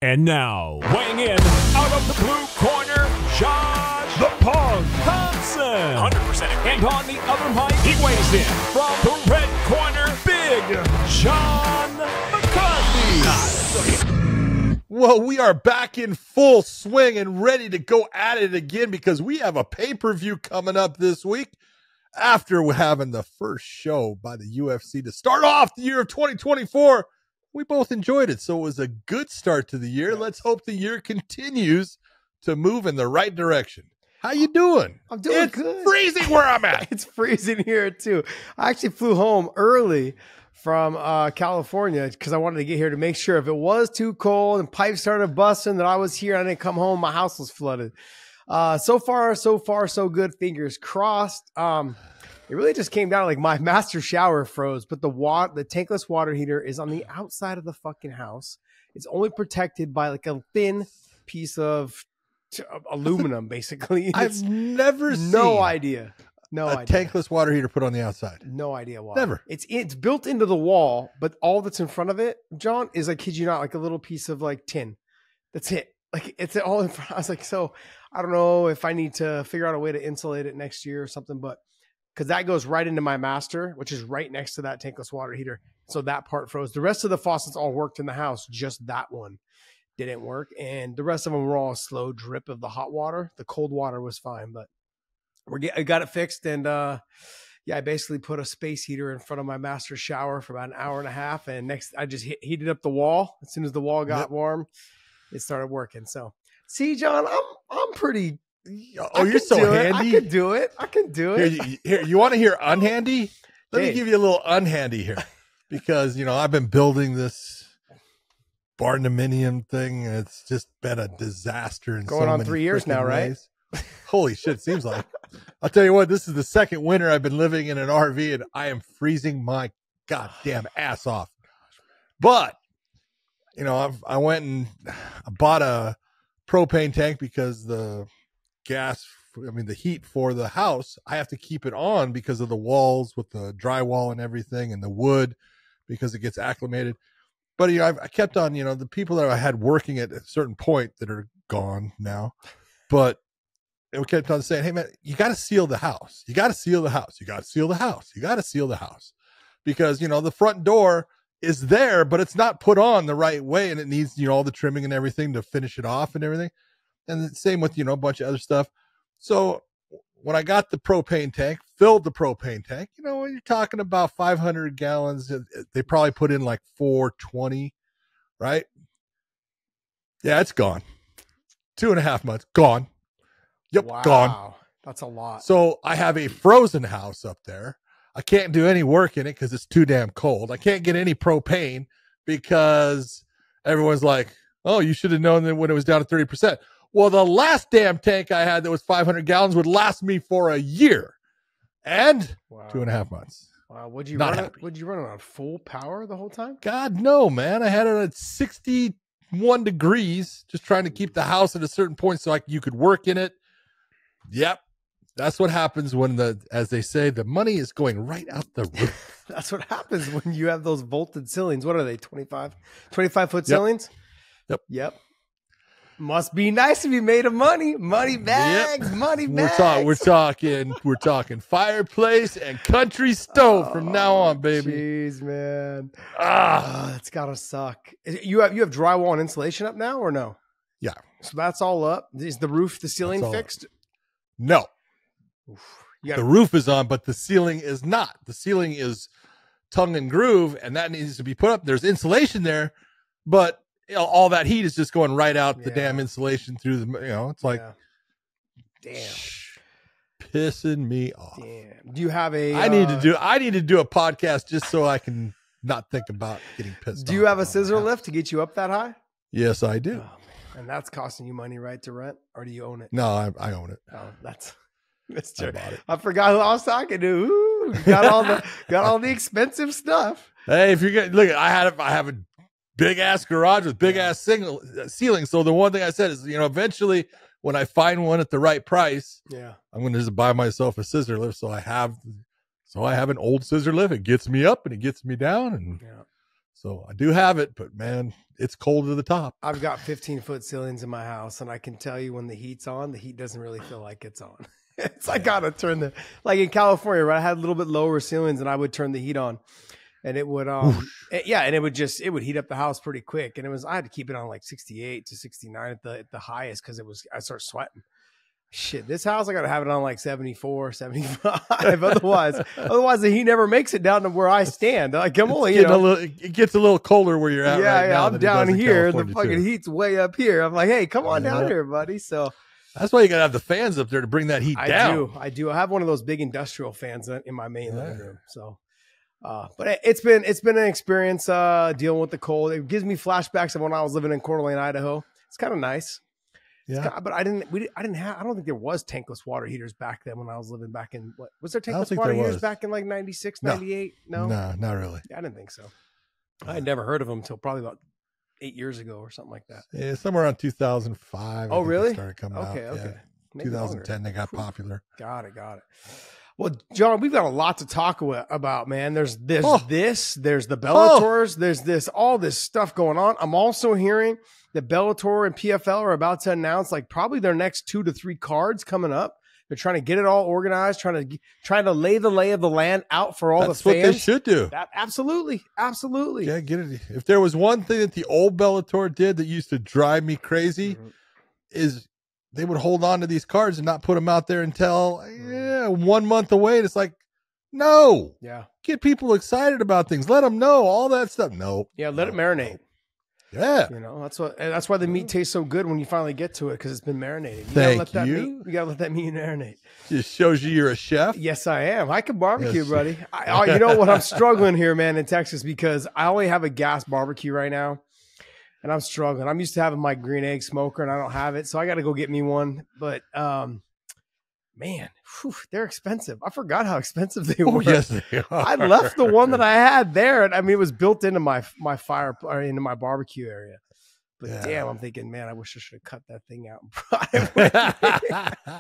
And now, weighing in out of the blue corner, Josh the Pug Thomson. 100%. And on the other mic, he weighs in from the red corner, Big John McCarthy. Well, we are back in full swing and ready to go at it again because we have a pay-per-view coming up this week after having the first show by the UFC to start off the year of 2024. We both enjoyed it, so it was a good start to the year. Let's hope the year continues to move in the right direction. How you doing? I'm doing good. It's freezing where I'm at. It's freezing here, too. I actually flew home early from California because I wanted to get here to make sure if it was too cold and pipes started busting that I was here and I didn't come home, my house was flooded. So far, so good. Fingers crossed. It really just came down to like my master shower froze, but the tankless water heater is on the outside of the fucking house. It's only protected by like a thin piece of aluminum, basically. I've never seen no idea. Tankless water heater put on the outside. No idea why. Never. It's built into the wall, but all that's in front of it, John, is, I kid you not, like a little piece of like tin. That's it. Like it's all in front. I was like, so I don't know if I need to figure out a way to insulate it next year or something, but because that goes right into my master, which is right next to that tankless water heater. So that part froze. The rest of the faucets all worked in the house. Just that one didn't work. And the rest of them were all a slow drip of the hot water. The cold water was fine, but I got it fixed. And I basically put a space heater in front of my master shower for about an hour and a half. And next I just heated up the wall. As soon as the wall got warm, it started working. So see, John, I'm pretty... Oh, you're so handy. I can do it. Here, you want to hear unhandy? Let me give you a little unhandy here because, I've been building this barndominium thing and it's just been a disaster. Going on 3 years now, right? Holy shit, seems like. I'll tell you what, this is the second winter I've been living in an RV and I am freezing my goddamn ass off. But, I went and I bought a propane tank because the heat for the house, I have to keep it on because of the walls with the drywall and everything and the wood because it gets acclimated. But, I kept on, the people that I had working at a certain point that are gone now, but it kept on saying, hey man, you got to seal the house. You got to seal the house. You got to seal the house. You got to seal the house because, the front door is there, but it's not put on the right way. And it needs, all the trimming and everything to finish it off and everything. And the same with, a bunch of other stuff. So when I got the propane tank, filled the propane tank, when you're talking about 500 gallons, they probably put in like 420, right? Yeah, it's gone. 2.5 months, gone. Yep, wow. Gone. That's a lot. So I have a frozen house up there. I can't do any work in it because it's too damn cold. I can't get any propane because everyone's like, oh, you should have known that when it was down to 30%. Well, the last damn tank I had that was 500 gallons would last me for a year and 2.5 months. Wow. Would you run it on full power the whole time? God, no, man. I had it at 61 degrees, just trying to keep the house at a certain point so you could work in it. Yep. That's what happens when as they say, the money is going right out the roof. That's what happens when you have those vaulted ceilings. What are they? 25 foot ceilings? Yep. Must be nice to be made of money. Money bags, money bags. We're talking fireplace and country stove from now on, baby. Jeez, man. That's gotta suck. You have drywall and insulation up now or no? Yeah. So that's all up. Is the ceiling fixed? Up. No. The roof is on, but the ceiling is not. The ceiling is tongue and groove, and that needs to be put up. There's insulation there, but all that heat is just going right out the damn insulation through the, it's like, damn, pissing me off. Damn. Do you have a, I need to do a podcast just so I can not think about getting pissed off. Do you have a scissor lift to get you up that high? Yes, I do. Oh, and that's costing you money, right? To rent, or do you own it? No, I own it. Oh, that's true. I forgot who I was talking to. Ooh, got all the expensive stuff. Hey, if you're look, I have a big ass garage with big ass ceiling. So the one thing I said is, eventually when I find one at the right price, I'm going to just buy myself a scissor lift. So I have an old scissor lift. It gets me up and it gets me down, and So I do have it, but man, it's cold to the top. I've got 15-foot ceilings in my house, and I can tell you when the heat's on, the heat doesn't really feel like it's on. I gotta turn like in California, right? I had a little bit lower ceilings, and I would turn the heat on, and it would, and it would heat up the house pretty quick. And I had to keep it on like 68 to 69 at the highest because I start sweating. Shit, this house, I got to have it on like 74, 75. Otherwise the heat never makes it down to where I stand. Like, I'm only, it gets a little colder where you're at right now. I'm down here. The California, fucking heat's way up here. I'm like, hey, come on down here, buddy. So that's why you got to have the fans up there to bring that heat down. I do. I have one of those big industrial fans in my main living room. So, but it's been an experience dealing with the cold. It gives me flashbacks of when I was living in Coeur d'Alene, Idaho. It's kind of nice. Yeah, but I don't think there was tankless water heaters back then when I was living back in, what was there tankless water heaters back in like 96, 98? No, not really. I didn't think so. I had never heard of them until probably about 8 years ago or something like that. Yeah, somewhere around 2005. Oh, really? They started coming out. Okay. Yeah. 2010, they got popular. Got it. Well, John, we've got a lot to talk about, man. There's there's the Bellators, there's all this stuff going on. I'm also hearing that Bellator and PFL are about to announce like probably their next 2 to 3 cards coming up. They're trying to get it all organized, trying to lay the lay of the land out for all the fans. That's what they should do. Absolutely. Yeah, get it. If there was one thing that the old Bellator did that used to drive me crazy, is they would hold on to these cards and not put them out there until 1 month away. And it's like, no. Yeah. Get people excited about things. Let them know all that stuff. No. Yeah, let it marinate. Yeah. That's why the meat tastes so good when you finally get to it, because it's been marinated. You gotta let that meat marinate. Just shows you're a chef. Yes, I am. I can barbecue, buddy. You know what? I'm struggling here, man, in Texas, because I only have a gas barbecue right now, and I'm struggling. I'm used to having my green egg smoker, and I don't have it, so I got to go get me one. But man, they're expensive. I forgot how expensive they were. Yes, they are. I left the one that I had there, and I mean, it was built into my fire or into my barbecue area. But damn, I'm thinking, man, I wish I should have cut that thing out and brought it with me.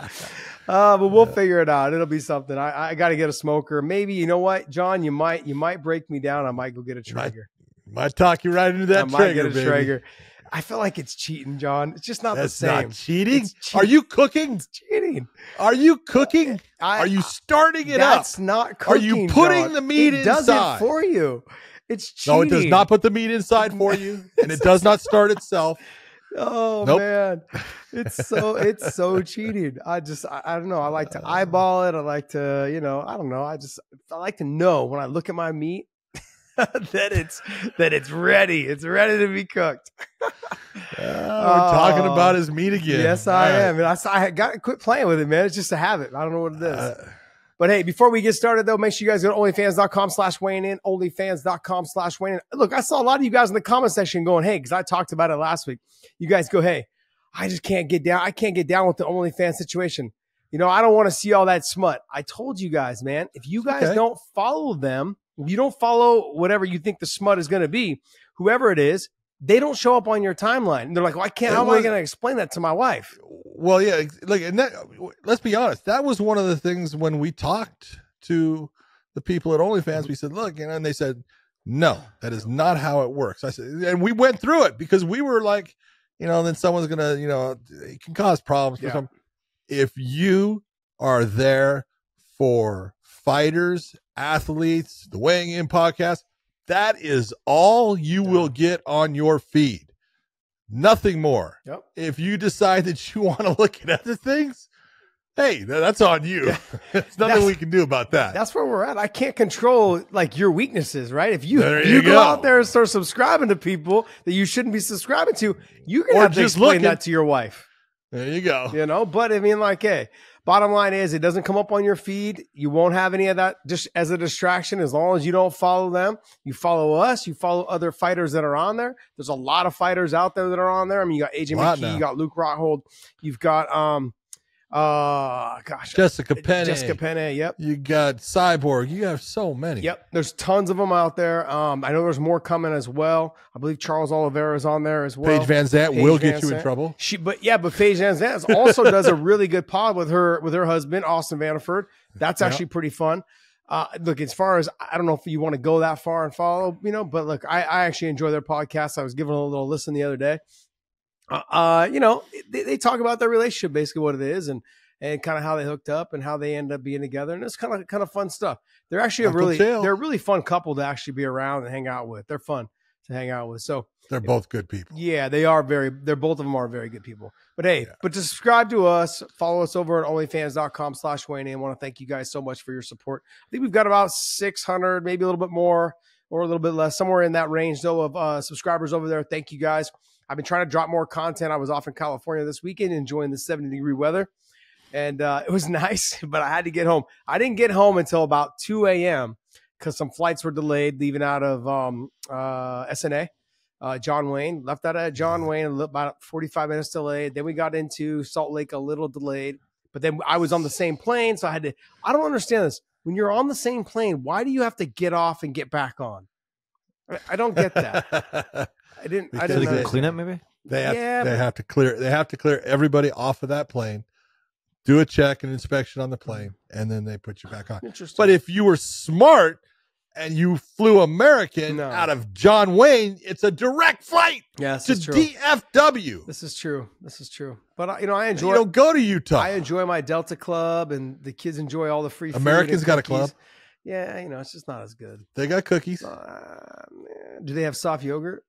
But we'll figure it out. It'll be something. I got to get a smoker. Maybe, you know what, John, you might break me down. I might go get a Traeger. Might talk you right into that Traeger, baby. Traeger. I feel like it's cheating, John. It's just not the same. That's not cheating. Are you cooking? It's cheating. Are you cooking? Are you starting it up? That's not cooking, Are you putting John. the meat inside? It does it for you. It's cheating. No, it does not put the meat inside for you, and it does not start itself. Oh, man. It's so cheating. I don't know. I like to eyeball it. I like to, I don't know. I like to know when I look at my meat that it's ready. It's ready to be cooked. We're talking about his meat again. Yes, I am. And I got to quit playing with it, man. It's just a habit. I don't know what it is. But hey, before we get started, though, make sure you guys go to onlyfans.com/weighing-in, onlyfans.com/weighing-in. Look, I saw a lot of you guys in the comment section going, hey, because I talked about it last week. You guys go, hey, I just can't get down. I can't get down with the OnlyFans situation. I don't want to see all that smut. I told you guys, man, if you guys don't follow them, if you don't follow whatever you think the smut is going to be, whoever it is, they don't show up on your timeline. And they're like, well, how am I going to explain that to my wife? Well, yeah, let's be honest. That was one of the things when we talked to the people at OnlyFans. We said, look, and they said, no, that is not how it works. I said, and we went through it because we were like, then someone's going to, it can cause problems for some. If you are there for fighters, athletes, the Weighing In podcast, that is all you will get on your feed. Nothing more. Yep. If you decide that you want to look at other things, hey, that's on you. Yeah. There's nothing we can do about that. That's where we're at. I can't control your weaknesses, right? If you go out there and start subscribing to people that you shouldn't be subscribing to, you're going to have to explain that to your wife. There you go. But I mean, hey, bottom line is it doesn't come up on your feed. You won't have any of that just as a distraction as long as you don't follow them. You follow us. You follow other fighters that are on there. There's a lot of fighters out there that are on there. I mean, you got AJ McKee, you got Luke Rockhold, you've got Jessica Penne. Yep. You got Cyborg. You have so many. Yep. There's tons of them out there. I know there's more coming as well. I believe Charles Oliveira is on there as well. Paige Van Zandt will get you in trouble. But Paige Van Zandt also does a really good pod with her husband, Austin Vanderford. That's actually pretty fun. Look, as far as, I don't know if you want to go that far and follow, but look, I actually enjoy their podcast. I was giving a little listen the other day. They talk about their relationship, basically what it is, and kind of how they hooked up and how they end up being together. And it's kind of fun stuff. They're actually they're a really fun couple to actually be around and hang out with. They're fun to hang out with. So they're both good people. Yeah, they're both of them are very good people. But hey, but to subscribe to us, follow us over at onlyfans.com/Wayne. I want to thank you guys so much for your support. I think we've got about 600, maybe a little bit more or a little bit less, somewhere in that range though of subscribers over there. Thank you guys. I've been trying to drop more content. I was off in California this weekend enjoying the 70-degree weather. And it was nice, but I had to get home. I didn't get home until about 2 a.m. because some flights were delayed leaving out of SNA. John Wayne, left out of John Wayne, about 45 minutes delayed. Then we got into Salt Lake a little delayed. But then I was on the same plane, so I don't understand this. When you're on the same plane, why do you have to get off and get back on? I don't get that. I didn't clean up maybe? They have to clear everybody off of that plane, do a check and inspection on the plane, and then they put you back on. Interesting. But if you were smart and you flew American out of John Wayne, it's a direct flight to DFW. This is true. But I enjoy. You don't go to Utah. I enjoy my Delta Club, and the kids enjoy all the free food. Americans got a club. Yeah, it's just not as good. They got cookies. Do they have soft yogurt?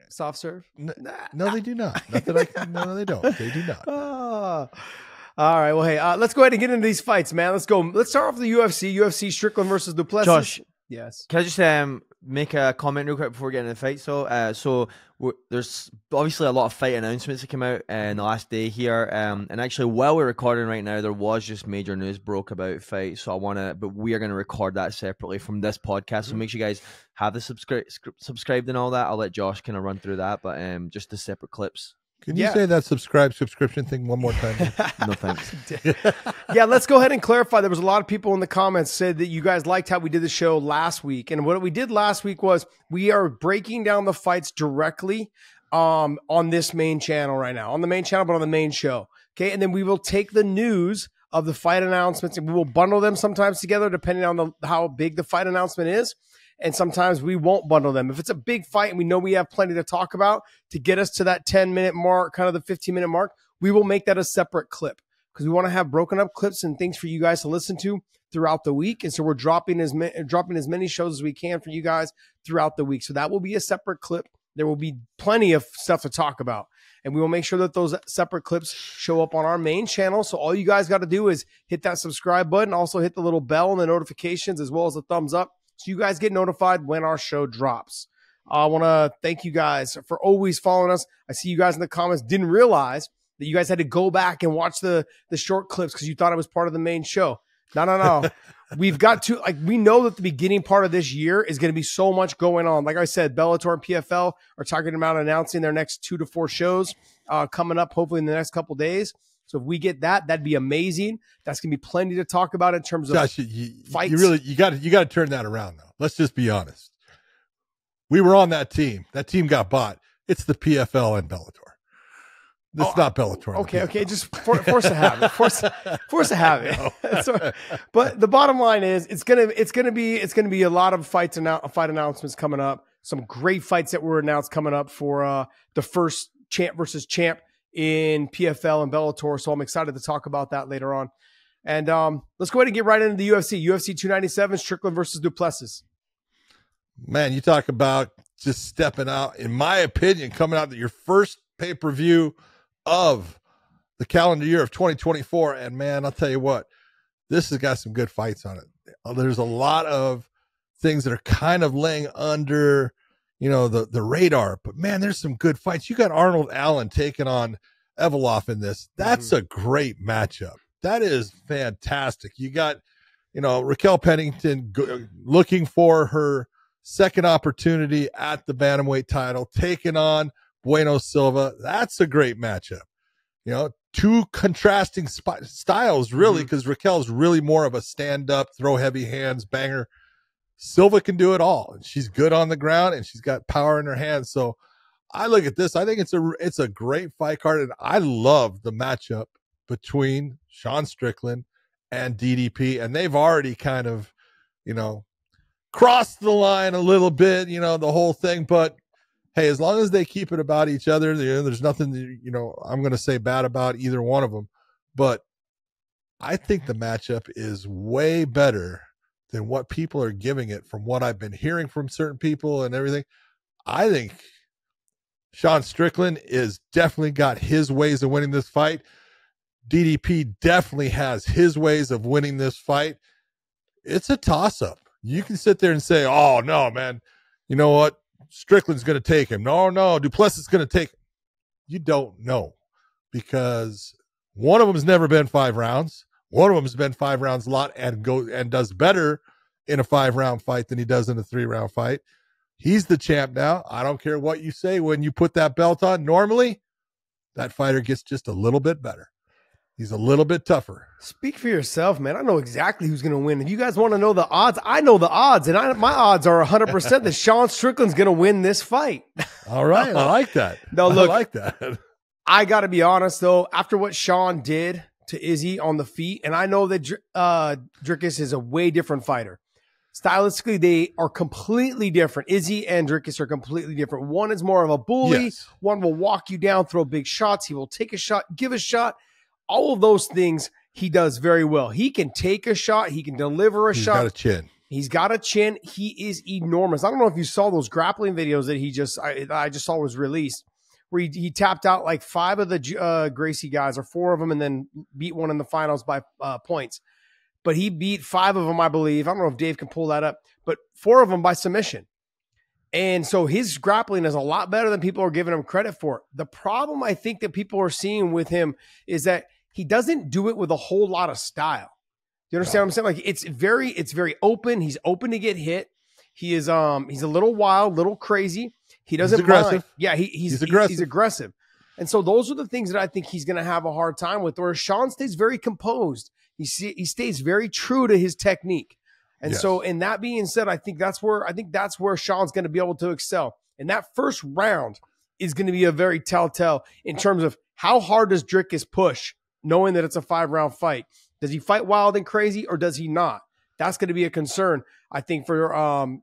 Soft serve? No, they do not. No, they don't. They do not. All right. Well, hey, let's go ahead and get into these fights, man. Let's go. Let's start off with the UFC. UFC Strickland versus Plessis. Josh, yes. Can I just make a comment real quick before getting into the fight? So there's obviously a lot of fight announcements that came out in the last day here. And actually, while we're recording right now, there was just major news broke about fights. So but we are going to record that separately from this podcast. So make sure you guys have the subscribed and all that. I'll let Josh kind of run through that, but just the separate clips. Can you say that subscription thing one more time? No thanks. Yeah, let's go ahead and clarify. There was a lot of people in the comments said that you guys liked how we did the show last week. And what we did last week was we are breaking down the fights directly on this main channel right now. On the main channel, but on the main show. Okay, and then we will take the news of the fight announcements and we will bundle them sometimes together depending on how big the fight announcement is. And sometimes we won't bundle them. If it's a big fight and we know we have plenty to talk about to get us to that 10-minute mark, kind of the 15-minute mark, we will make that a separate clip because we want to have broken up clips and things for you guys to listen to throughout the week. And so we're dropping as many shows as we can for you guys throughout the week. So that will be a separate clip. There will be plenty of stuff to talk about. And we will make sure that those separate clips show up on our main channel. So all you guys got to do is hit that subscribe button. Also hit the little bell and the notifications as well as the thumbs up. So you guys get notified when our show drops. I want to thank you guys for always following us. I see you guys in the comments didn't realize that you guys had to go back and watch the short clips because you thought it was part of the main show. No. We've got to, we know that the beginning part of this year is going to be so much going on. Like I said, Bellator and PFL are talking about announcing their next 2 to 4 shows coming up hopefully in the next couple days. So if we get that, that'd be amazing. That's gonna be plenty to talk about in terms of Josh, fights. You got to turn that around though. Let's just be honest. We were on that team. That team got bought. It's the PFL and Bellator. This is not Bellator. Okay. Just force a habit. Force a habit. So, but the bottom line is, it's gonna be a lot of fight announcements coming up. Some great fights that were announced coming up for the first champ versus champ in PFL and Bellator. So I'm excited to talk about that later on. And let's go ahead and get right into the UFC. UFC 297, Strickland versus Plessis. Man, you talk about just stepping out, in my opinion, coming out to your first pay-per-view of the calendar year of 2024. And man, I'll tell you what, this has got some good fights on it. There's a lot of things that are kind of laying under the radar, but man, there's some good fights. You got Arnold Allen taking on Evolov in this. That's a great matchup. That is fantastic. You got, Raquel Pennington looking for her second opportunity at the bantamweight title, taking on Bueno Silva. That's a great matchup. Two contrasting styles, really, because Raquel's really more of a stand-up, throw heavy hands, banger. Silva can do it all, and she's good on the ground, and she's got power in her hands. So I look at this. I think it's a great fight card, and I love the matchup between Sean Strickland and DDP, and they've already kind of, crossed the line a little bit, the whole thing. But hey, as long as they keep it about each other, there's nothing, I'm going to say bad about either one of them. But I think the matchup is way better than what people are giving it from what I've been hearing from certain people and everything. I think Sean Strickland is definitely got his ways of winning this fight. DDP definitely has his ways of winning this fight. It's a toss-up. You can sit there and say, oh, no, man, you know what? Strickland's going to take him. No, Duplessis is going to take him. You don't know, because one of them's never been 5 rounds. One of them's been 5 rounds a lot and does better in a 5-round fight than he does in a 3-round fight. He's the champ now. I don't care what you say when you put that belt on. Normally, that fighter gets just a little bit better. He's a little bit tougher. Speak for yourself, man. I know exactly who's going to win. If you guys want to know the odds, I know the odds, and my odds are 100% that Sean Strickland's going to win this fight. All right. I like that. No, look, I like that. I got to be honest, though, after what Sean did to Izzy on the feet, and I know that Dricus is a way different fighter. Stylistically, they are completely different. Izzy and Dricus are completely different. One is more of a bully. Yes. One will walk you down, throw big shots. He will take a shot, give a shot. All of those things he does very well. He can take a shot. He can deliver a shot. He's got a chin. He's got a chin. He is enormous. I don't know if you saw those grappling videos that I just saw was released, where he tapped out like 5 of the Gracie guys, or 4 of them, and then beat one in the finals by points. But he beat 5 of them, I believe. I don't know if Dave can pull that up, but 4 of them by submission. And so his grappling is a lot better than people are giving him credit for. The problem I think that people are seeing with him is that he doesn't do it with a whole lot of style. Do you understand what I'm saying? Like it's very open. He's open to get hit. He is he's a little wild, little crazy. He doesn't aggressive. mind. Yeah, he's aggressive. He's aggressive. And so those are the things that I think he's going to have a hard time with. Whereas Sean stays very composed. He stays very true to his technique. And so, in that being said, I think that's where Sean's going to be able to excel. And that first round is going to be a very telltale in terms of how hard does Dricus push, knowing that it's a 5-round fight. Does he fight wild and crazy, or does he not? That's going to be a concern, I think, for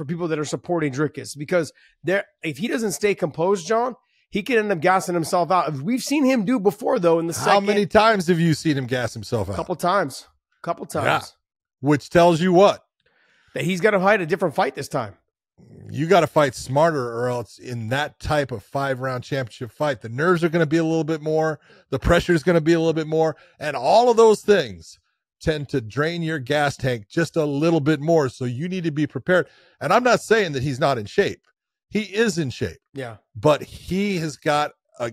people that are supporting Dricus, because if he doesn't stay composed, John, he can end up gassing himself out. We've seen him do before, though, in the second. How many times have you seen him gas himself out? A couple times. Yeah. Which tells you what? That he's got to fight a different fight this time. You got to fight smarter, or else in that type of 5-round championship fight, the nerves are going to be a little bit more. The pressure is going to be a little bit more. And all of those things tend to drain your gas tank just a little bit more. So you need to be prepared. And I'm not saying that he's not in shape. He is in shape. Yeah. But he has got a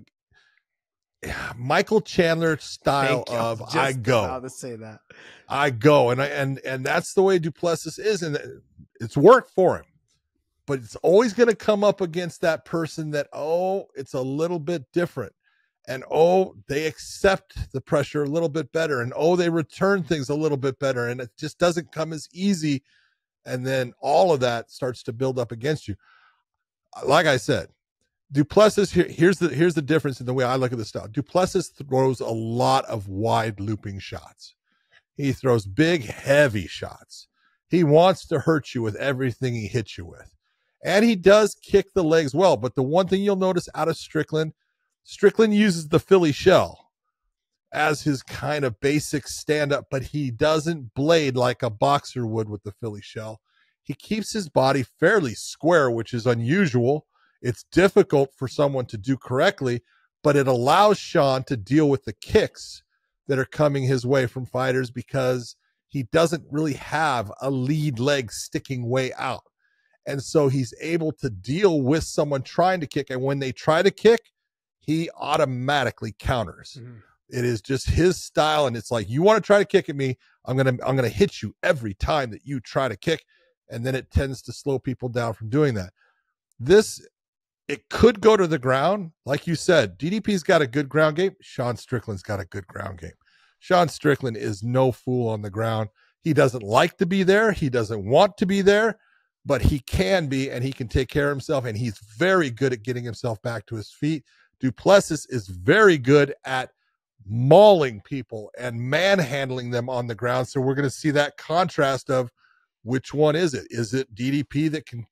Michael Chandler style of I go. About to say that. I go. And that's the way Duplessis is. And it's worked for him. But it's always going to come up against that person that, it's a little bit different. And, they accept the pressure a little bit better. And, they return things a little bit better. And it just doesn't come as easy. And then all of that starts to build up against you. Like I said, Duplessis, here's the difference in the way I look at this style. Duplessis throws a lot of wide looping shots. He throws big, heavy shots. He wants to hurt you with everything he hits you with. And he does kick the legs well. But the one thing you'll notice out of Strickland uses the Philly shell as his kind of basic stand-up, but he doesn't blade like a boxer would with the Philly shell. He keeps his body fairly square, which is unusual. It's difficult for someone to do correctly, but it allows Sean to deal with the kicks that are coming his way from fighters, because he doesn't really have a lead leg sticking way out. And so he's able to deal with someone trying to kick. And when they try to kick, he automatically counters. Mm-hmm. It is just his style. And it's like, you want to try to kick at me, I'm going to hit you every time that you try to kick. And then it tends to slow people down from doing that. It could go to the ground. Like you said, DDP's got a good ground game. Sean Strickland's got a good ground game. Sean Strickland is no fool on the ground. He doesn't like to be there. He doesn't want to be there, but he can be, and he can take care of himself. And he's very good at getting himself back to his feet. Duplessis is very good at mauling people and manhandling them on the ground. So we're going to see that contrast of which one is it? Is it DDP that can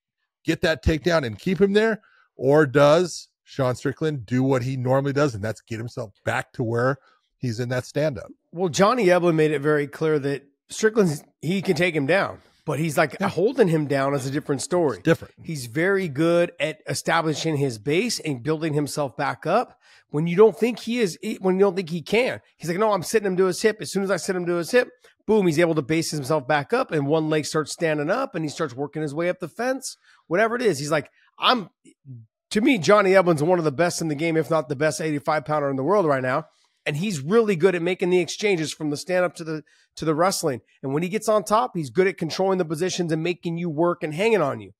get that takedown and keep him there? Or does Sean Strickland do what he normally does, and that's get himself back to where he's in that stand-up? Well, Johnny Eblin made it very clear that Strickland, he can take him down, but he's like holding him down is a different story. It's different. He's very good at establishing his base and building himself back up when you don't think he is, when you don't think he can. He's like, no, I'm sitting him to his hip. As soon as I sit him to his hip, boom, he's able to base himself back up, and one leg starts standing up, and he starts working his way up the fence. Whatever it is, he's like, to me, Johnny Eblin's one of the best in the game, if not the best 85-pounder in the world right now. And he's really good at making the exchanges from the stand-up to the wrestling. And when he gets on top, he's good at controlling the positions and making you work and hanging on you.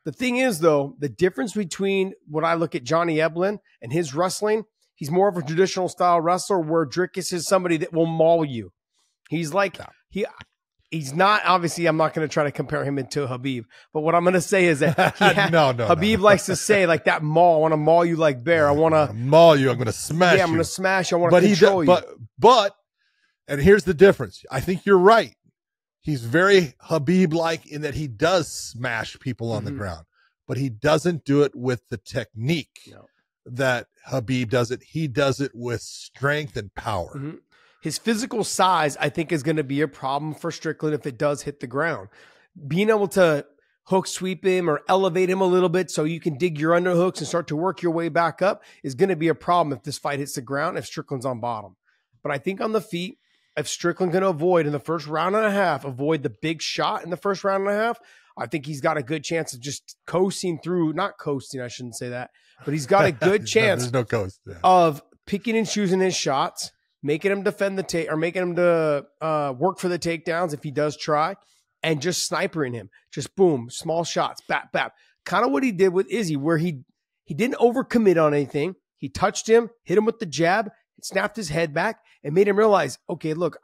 The thing is, though, the difference between what I look at Johnny Eblin and his wrestling, he's more of a traditional style wrestler, where Drickus is somebody that will maul you. He's like, he's not, obviously, I'm not going to try to compare him into Habib, but what I'm going to say is that Habib likes to say, like, that maul, I want to maul you like bear. I want to maul you. I'm going to smash you. Yeah, I'm going to smash you. I want to control you. But, and here's the difference. I think you're right. He's very Habib-like in that he does smash people on the ground, but he doesn't do it with the technique that Habib does it. He does it with strength and power. His physical size, I think, is going to be a problem for Strickland if it does hit the ground. Being able to hook sweep him or elevate him a little bit so you can dig your underhooks and start to work your way back up is going to be a problem if this fight hits the ground, if Strickland's on bottom. But I think on the feet, if Strickland can avoid in the first round and a half, avoid the big shot in the first round and a half, I think he's got a good chance of just coasting through, not coasting, I shouldn't say that, but he's got a good chance of picking and choosing his shots, making him defend the take, or making him to work for the takedowns if he does try, and just snipering him. Just boom, small shots, bap, bap. Kind of what he did with Izzy, where he didn't overcommit on anything. He touched him, hit him with the jab, snapped his head back, and made him realize, okay, look,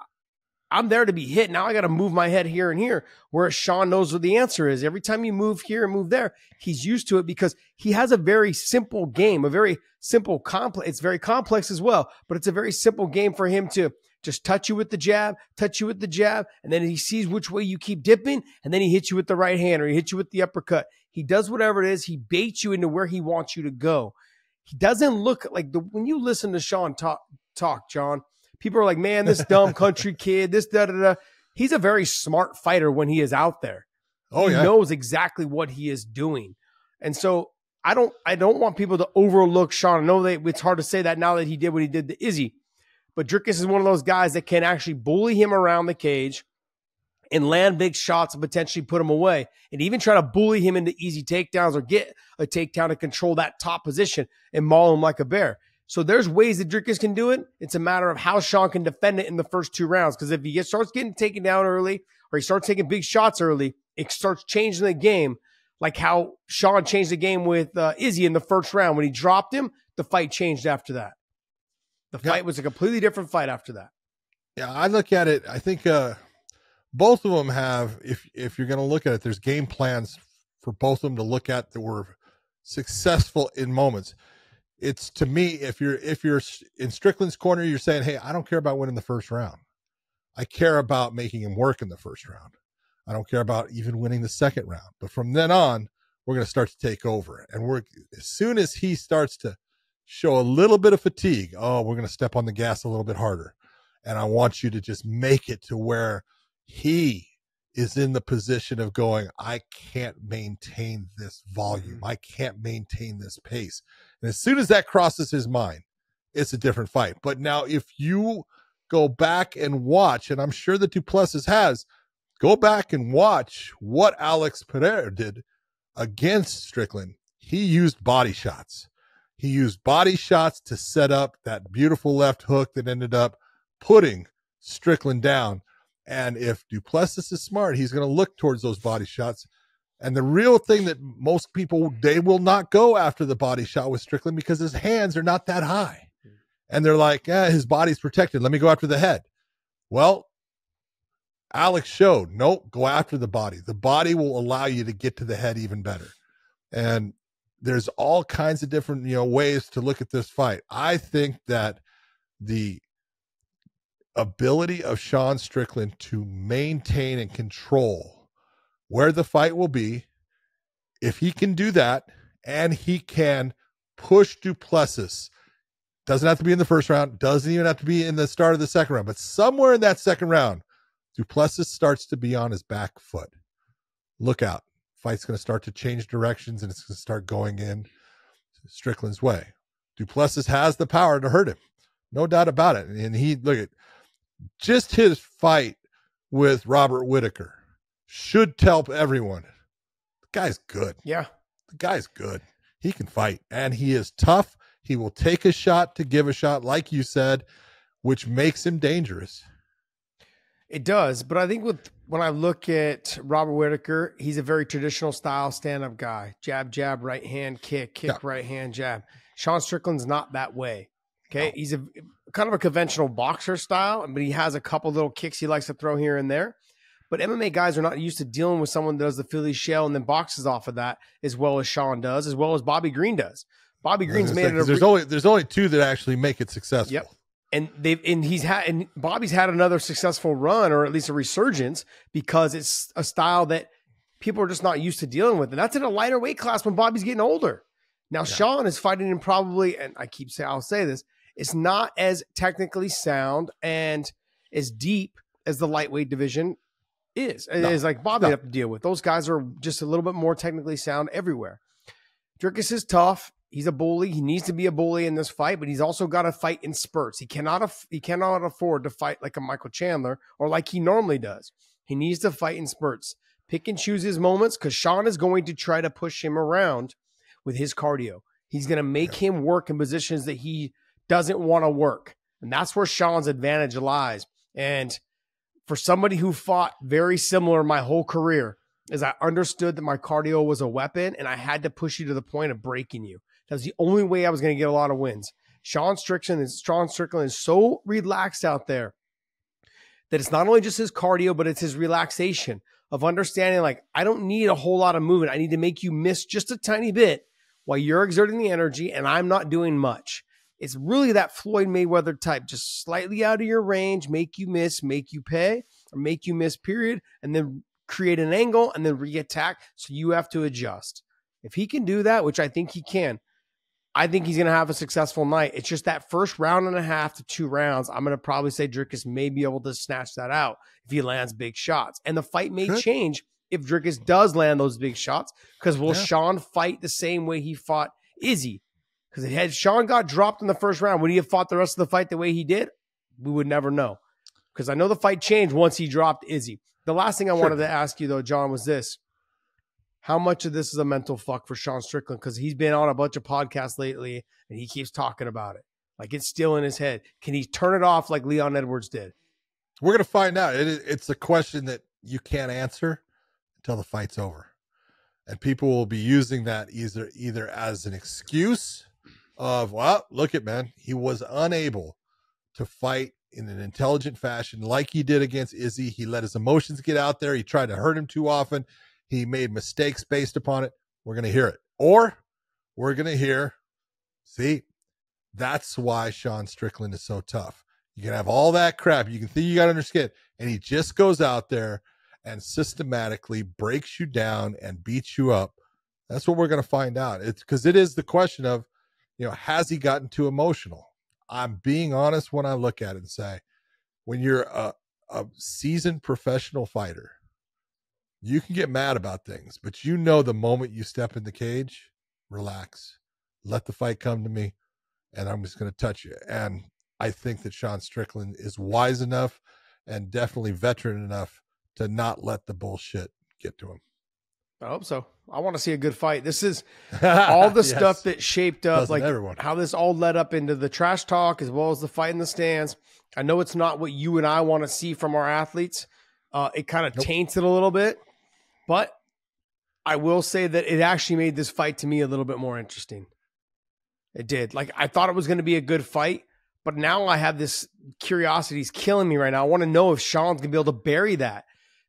I'm there to be hit. Now I got to move my head here and here, whereas Sean knows what the answer is. Every time you move here and move there, he's used to it because he has a very simple game, a very simple complex. It's very complex as well, but it's a very simple game for him to just touch you with the jab, and then he sees which way you keep dipping, and then he hits you with the right hand or he hits you with the uppercut. He does whatever it is. He baits you into where he wants you to go. He doesn't look like when you listen to Sean talk, John, people are like, man, this dumb country kid, this da-da-da. He's a very smart fighter when he is out there. He knows exactly what he is doing. And so I don't want people to overlook Sean. I know that it's hard to say that now that he did what he did to Izzy. But Drickus is one of those guys that can actually bully him around the cage and land big shots and potentially put him away, and even try to bully him into easy takedowns or get a takedown to control that top position and maul him like a bear. So there's ways that Drickus can do it. It's a matter of how Sean can defend it in the first two rounds, because if he starts getting taken down early or he starts taking big shots early, it starts changing the game, like how Sean changed the game with Izzy in the first round. When he dropped him, the fight changed after that. The fight was a completely different fight after that. Yeah, I look at it, I think both of them have, if you're going to look at it, there's game plans for both of them to look at that were successful in moments. It's, to me, if you're in Strickland's corner, you're saying, hey, I don't care about winning the first round. I care about making him work in the first round. I don't care about even winning the second round. But from then on, we're going to start to take over. And as soon as he starts to show a little bit of fatigue, we're going to step on the gas a little bit harder. And I want you to just make it to where he is in the position of going, I can't maintain this volume. I can't maintain this pace. And as soon as that crosses his mind, it's a different fight. But now if you go back and watch, and I'm sure that Duplessis has, go back and watch what Alex Pereira did against Strickland. He used body shots. He used body shots to set up that beautiful left hook that ended up putting Strickland down. And if Duplessis is smart, he's going to look towards those body shots. And the real thing that most people, they will not go after the body shot with Strickland because his hands are not that high. And they're like, his body's protected. Let me go after the head. Well, Alex showed, nope, go after the body. The body will allow you to get to the head even better. And there's all kinds of different, ways to look at this fight. I think that the ability of Sean Strickland to maintain and control where the fight will be. If he can do that, and he can push Plessis, doesn't have to be in the first round, doesn't even have to be in the start of the second round, but somewhere in that second round, Plessis starts to be on his back foot. Look out. Fight's going to start to change directions, and it's going to start going in Strickland's way. Plessis has the power to hurt him. No doubt about it. And he, look at just his fight with Robert Whittaker should tell everyone, the guy's good. Yeah. The guy's good. He can fight, and he is tough. He will take a shot to give a shot, like you said, which makes him dangerous. It does, but I think when I look at Robert Whittaker, he's a very traditional style stand-up guy. Jab, jab, right hand, kick, right hand, jab. Sean Strickland's not that way. Okay, he's a kind of a conventional boxer style, but he has a couple little kicks he likes to throw here and there. But MMA guys are not used to dealing with someone that does the Philly shell and then boxes off of that as well as Sean does, as well as Bobby Green does. Bobby Green's made it. There's only two that actually make it successful. Yep. And Bobby's had another successful run, or at least a resurgence, because it's a style that people are just not used to dealing with. And that's in a lighter weight class when Bobby's getting older. Now, Sean is fighting in probably, and I'll say this, it's not as technically sound and as deep as the lightweight division is. It is like Bobby have to deal with. Those guys are just a little bit more technically sound everywhere. Dricus is tough. He's a bully. He needs to be a bully in this fight, but he's also got to fight in spurts. He cannot afford to fight like a Michael Chandler or like he normally does. He needs to fight in spurts. Pick and choose his moments, because Sean is going to try to push him around with his cardio. He's going to make him work in positions that he doesn't want to work. And that's where Sean's advantage lies. And for somebody who fought very similar my whole career, is I understood that my cardio was a weapon and I had to push you to the point of breaking you. That was the only way I was going to get a lot of wins. Sean Strickland is so relaxed out there that it's not only just his cardio, but it's his relaxation of understanding, like, I don't need a whole lot of movement. I need to make you miss just a tiny bit while you're exerting the energy and I'm not doing much. It's really that Floyd Mayweather type, just slightly out of your range, make you miss, make you pay, or make you miss, period, and then create an angle and then re-attack, so you have to adjust. If he can do that, which I think he can, I think he's going to have a successful night. It's just that first round and a half to 2 rounds, I'm going to probably say Dricus may be able to snatch that out if he lands big shots. And the fight may change if Dricus does land those big shots, because will Sean fight the same way he fought Izzy? Because had Sean got dropped in the first round, would he have fought the rest of the fight the way he did? We would never know. Because I know the fight changed once he dropped Izzy. The last thing I wanted to ask you, though, John, was this. How much of this is a mental fuck for Sean Strickland? Because he's been on a bunch of podcasts lately, and he keeps talking about it. Like, it's still in his head. Can he turn it off like Leon Edwards did? We're going to find out. It's a question that you can't answer until the fight's over. And people will be using that either as an excuse of, well, look at, man, he was unable to fight in an intelligent fashion like he did against Izzy. He let his emotions get out there. He tried to hurt him too often. He made mistakes based upon it. We're going to hear it. Or we're going to hear, see, that's why Sean Strickland is so tough. You can have all that crap. You can think you got under skin. And he just goes out there and systematically breaks you down and beats you up. That's what we're going to find out. It's because it is the question of, has he gotten too emotional? I'm being honest when I look at it and say, when you're a seasoned professional fighter, you can get mad about things, but the moment you step in the cage, relax, let the fight come to me, and I'm just going to touch you. And I think that Sean Strickland is wise enough and definitely veteran enough to not let the bullshit get to him. I hope so. I want to see a good fight. This is all the stuff that shaped up, like how this all led up into the trash talk as well as the fight in the stands. I know it's not what you and I want to see from our athletes. It kind of taints it a little bit, but I will say that it actually made this fight to me a little bit more interesting. It did. Like, I thought it was going to be a good fight, but now I have this curiosity. It's killing me right now. I want to know if Sean's going to be able to bury that,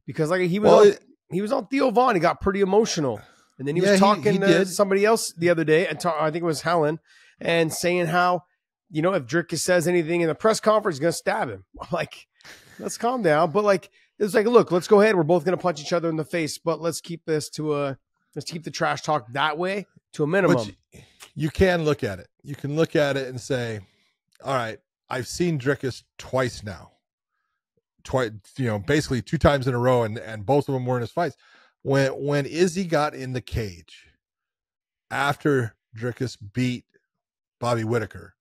because like he was on Theo Vaughn. He got pretty emotional. And then he was talking to somebody else the other day. I think it was Helen, and saying how, if Dricus says anything in the press conference, he's going to stab him. I'm like, let's calm down. But like, It's like, look, let's go ahead. We're both going to punch each other in the face, but let's keep the trash talk that way to a minimum. But you can look at it. You can look at it and say, all right, I've seen Drickus twice now. Basically 2 times in a row, and both of them were in his fights. When Izzy got in the cage after Drickus beat Bobby Whitaker,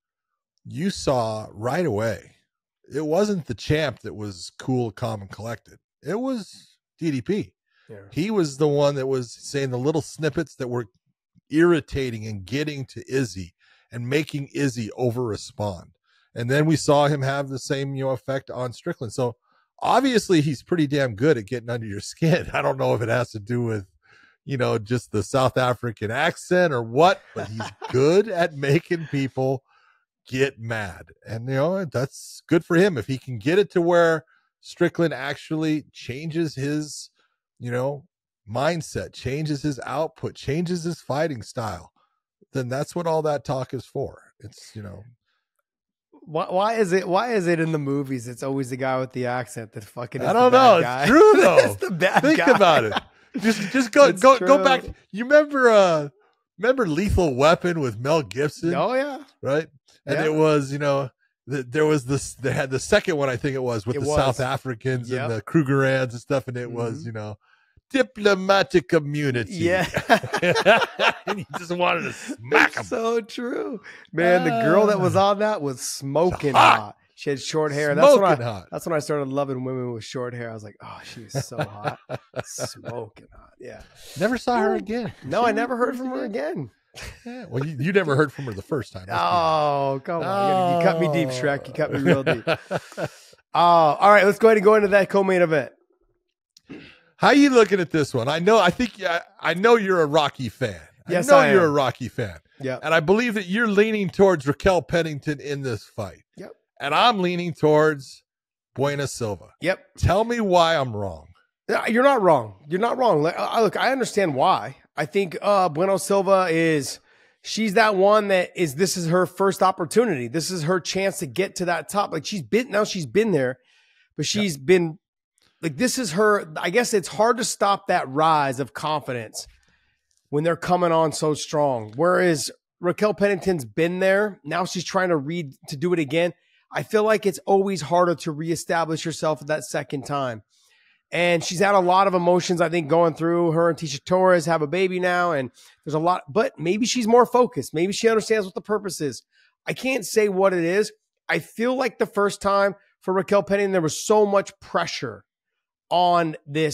you saw right away it wasn't the champ that was cool, calm, and collected. It was DDP. Yeah. He was the one that was saying the little snippets that were irritating and getting to Izzy and making Izzy over respond. And then we saw him have the same effect on Strickland. So obviously he's pretty damn good at getting under your skin. I don't know if it has to do with just the South African accent or what, but he's good at making people get mad. And that's good for him if he can get it to where Strickland actually changes his mindset, changes his output, changes his fighting style. Then that's what all that talk is for. It's why is it in the movies it's always the guy with the accent that fucking is I don't know guy? It's true though. It's the bad Think guy. about it. Just go back. You remember Lethal Weapon with Mel Gibson? Oh yeah, right. And it was there was this. They had the second one, I think it was with South Africans and the Krugerrands and stuff, and it was diplomatic immunity. Yeah, and he just wanted to smack him. So true, man. The girl that was on that was smoking hot. She had short hair. That's when I started loving women with short hair. I was like, oh, she was so hot. Smoking hot. Yeah. Never saw her again. No, I never heard from her again. Yeah, well, you never heard from her the first time. Oh, come on. You cut me deep, Shrek. You cut me real deep. All right, let's go ahead and go into that co-main event. How are you looking at this one? I know you're a Rocky fan. Yes, I know you're a Rocky fan. Yeah. And I believe that you're leaning towards Raquel Pennington in this fight. Yep. And I'm leaning towards Bueno Silva. Yep. Tell me why I'm wrong. You're not wrong. You're not wrong. Look, I understand why. I think Bueno Silva she's that one this is her first opportunity. This is her chance to get to that top. Like she's been there, but she's been like, this is her. I guess it's hard to stop that rise of confidence when they're coming on so strong. Whereas Raquel Pennington's been there. Now she's trying to do it again. I feel like it's always harder to reestablish yourself at that second time. And she's had a lot of emotions, I think, going through. Her and Tisha Torres have a baby now, and there's a lot, but maybe she's more focused. Maybe she understands what the purpose is. I can't say what it is. I feel like the first time for Raquel Pennington, there was so much pressure on that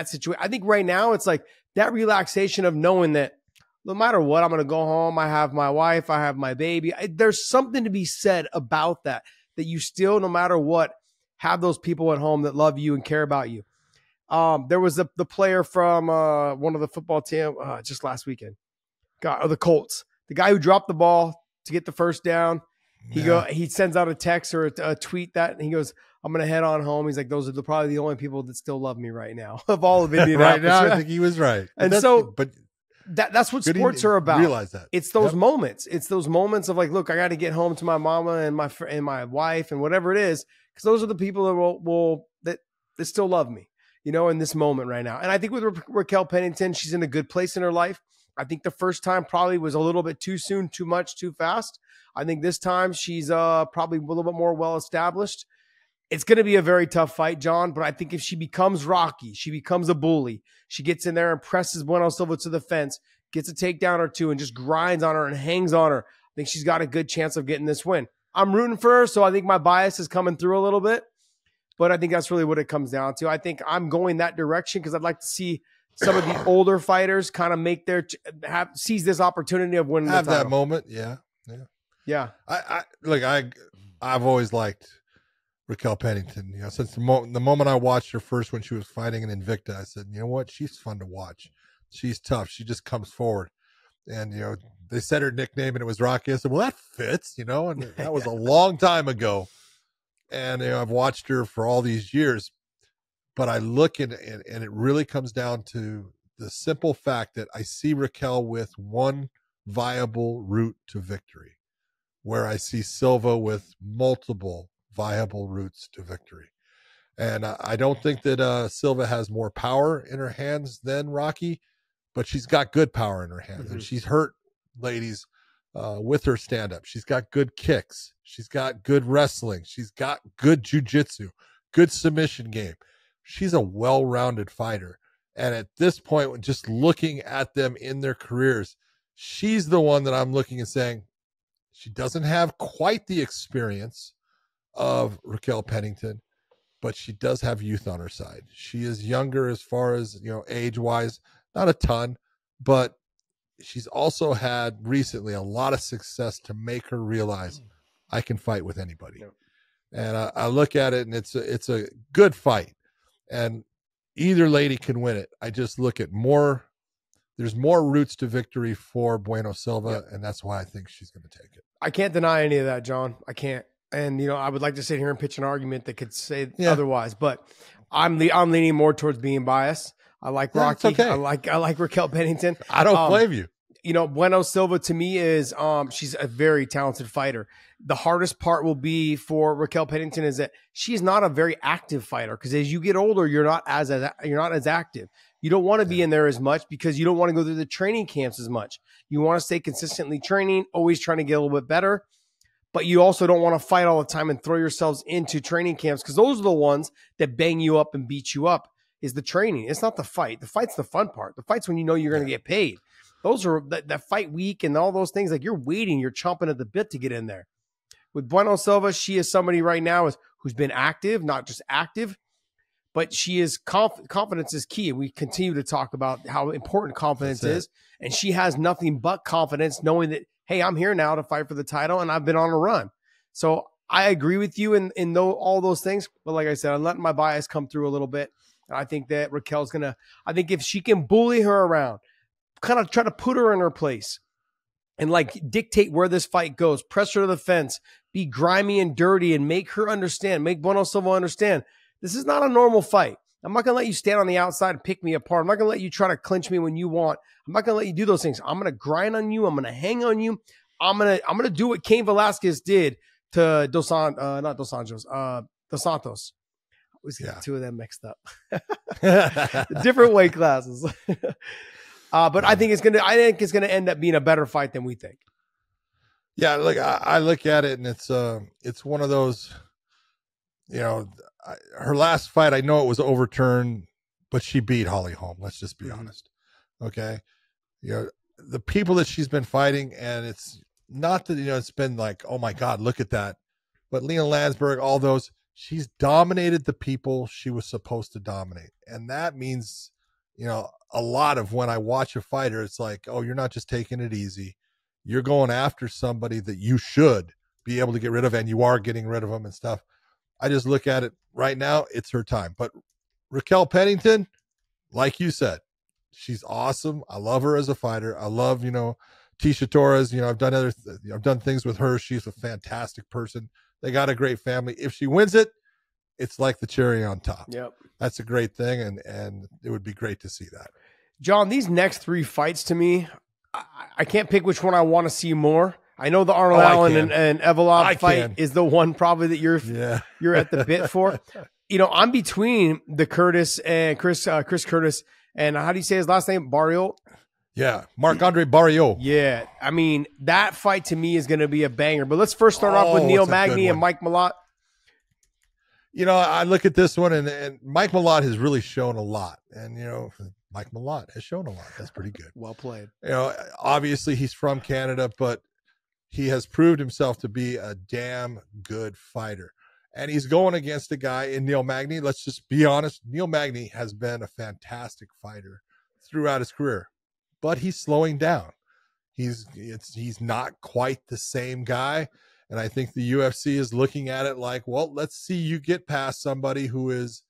situation. I think right now it's like that relaxation of knowing that no matter what, I'm going to go home. I have my wife. I have my baby. There's something to be said about that you still, no matter what, have those people at home that love you and care about you. There was the player from one of the football team just last weekend. The Colts. The guy who dropped the ball to get the first down. He sends out a text or a tweet and he goes, I'm going to head on home. He's like, those are probably the only people that still love me right now of all of Indianapolis. Right now, I think he was right. And that's what sports are about. Realize that. It's those moments. It's those moments of like, look, I got to get home to my mama and my wife and whatever it is. Because those are the people that still love me, in this moment right now. And I think with Raquel Pennington, she's in a good place in her life. I think the first time probably was a little bit too soon, too much, too fast. I think this time she's probably a little bit more well-established. It's going to be a very tough fight, John, but I think if she becomes Rocky, she becomes a bully, she gets in there and presses Bueno Silva to the fence, gets a takedown or two and just grinds on her and hangs on her, I think she's got a good chance of getting this win. I'm rooting for her, so I think my bias is coming through a little bit, but I think that's really what it comes down to. I think I'm going that direction because I'd like to see some of the older fighters kind of make seize this opportunity of winning the title. Have that moment, yeah. I've always liked Raquel Pennington. Since the moment I watched her first when she was fighting in Invicta, I said, you know what, she's fun to watch. She's tough. She just comes forward, and they said her nickname and it was Rocky. I said, well, that fits, and that was a long time ago. And I've watched her for all these years, but I look and it really comes down to the simple fact that I see Raquel with one viable route to victory, where I see Silva with multiple viable routes to victory. And I don't think that Silva has more power in her hands than Rocky, but she's got good power in her hands. And she's hurt ladies with her stand-up. She's got good kicks. She's got good wrestling. She's got good jiu-jitsu, good submission game. She's a well-rounded fighter. And at this point, when just looking at them in their careers, she's the one that I'm looking and saying, she doesn't have quite the experience of Raquel Pennington, but she does have youth on her side. She is younger as far as, age-wise, not a ton, but she's also had recently a lot of success to make her realize I can fight with anybody. Yep. And I look at it, and it's a good fight, and either lady can win it. I just look at there's more routes to victory for Bueno Silva, yep. And that's why I think she's going to take it. I can't deny any of that, John. I can't. And, I would like to sit here and pitch an argument that could say otherwise, but I'm leaning more towards being biased. I like Rocky. Okay. I like Raquel Pennington. I don't blame you. Bueno Silva to me is, she's a very talented fighter. The hardest part will be for Raquel Pennington is that she's not a very active fighter, because as you get older, you're not as active. You don't want to be in there as much because you don't want to go through the training camps as much. You want to stay consistently training, always trying to get a little bit better. But you also don't want to fight all the time and throw yourselves into training camps, because those are the ones that bang you up and beat you up, is the training. It's not the fight. The fight's the fun part. The fight's when you know you're going to get paid. Those are that fight week and all those things. Like, you're waiting, you're chomping at the bit to get in there. With Bueno Silva, she is somebody right now who's been active, not just active, but she is confidence is key. And we continue to talk about how important confidence is. And she has nothing but confidence, knowing that, hey, I'm here now to fight for the title, and I've been on a run. So I agree with you in all those things. But like I said, I'm letting my bias come through a little bit. And I think that Raquel's I think if she can bully her around, kind of try to put her in her place and dictate where this fight goes, press her to the fence, be grimy and dirty, and make Bueno Silva understand, this is not a normal fight. I'm not going to let you stand on the outside and pick me apart. I'm not going to let you try to clinch me when you want. I'm not going to let you do those things. I'm going to grind on you. I'm going to hang on you. I'm going to do what Cain Velasquez did to Dos Santos. I always get the two of them mixed up. Different weight classes. But I think it's going to end up being a better fight than we think. Yeah, look, I look at it, and it's one of those, her last fight, I know it was overturned, but she beat Holly Holm. Let's just be honest. Okay. The people that she's been fighting, and it's not that, it's been like, oh my God, look at that. But Lena Landsberg, all those, she's dominated the people she was supposed to dominate. And that means, a lot of when I watch a fighter, it's like, oh, you're not just taking it easy. You're going after somebody that you should be able to get rid of, and you are getting rid of them and stuff. I just look at it right now, it's her time. But Raquel Pennington, like you said, she's awesome. I love her as a fighter. I love, Tisha Torres. I've done things with her. She's a fantastic person. They got a great family. If she wins it, it's like the cherry on top. Yep. That's a great thing, and it would be great to see that. John, these next three fights to me, I can't pick which one I want to see more. I know the Arnold Allen and Evolov fight is the one probably that you're at the bit for. I'm between the Curtis and Chris Curtis, and how do you say his last name? Barrio? Yeah, Marc-Andre Barrio. Yeah, I mean, that fight to me is going to be a banger. But let's first start off with Neil Magny and Mike Malott. I look at this one, and Mike Malott has really shown a lot. And, Mike Malott has shown a lot. That's pretty good. Well played. Obviously he's from Canada, but he has proved himself to be a damn good fighter. And he's going against a guy in Neil Magny. Let's just be honest. Neil Magny has been a fantastic fighter throughout his career, but he's slowing down. He's not quite the same guy. And I think the UFC is looking at it like, well, let's see you get past somebody who is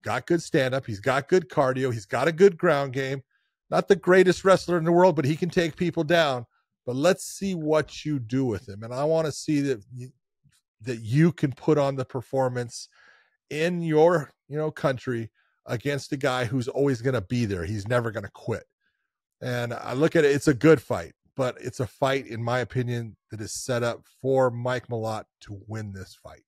got good stand-up. He's got good cardio. He's got a good ground game. Not the greatest wrestler in the world, but he can take people down. But let's see what you do with him. And I want to see that you can put on the performance in your, country against a guy who's always going to be there. He's never going to quit. And I look at it, it's a good fight, but it's a fight, in my opinion, that is set up for Mike Malott to win this fight.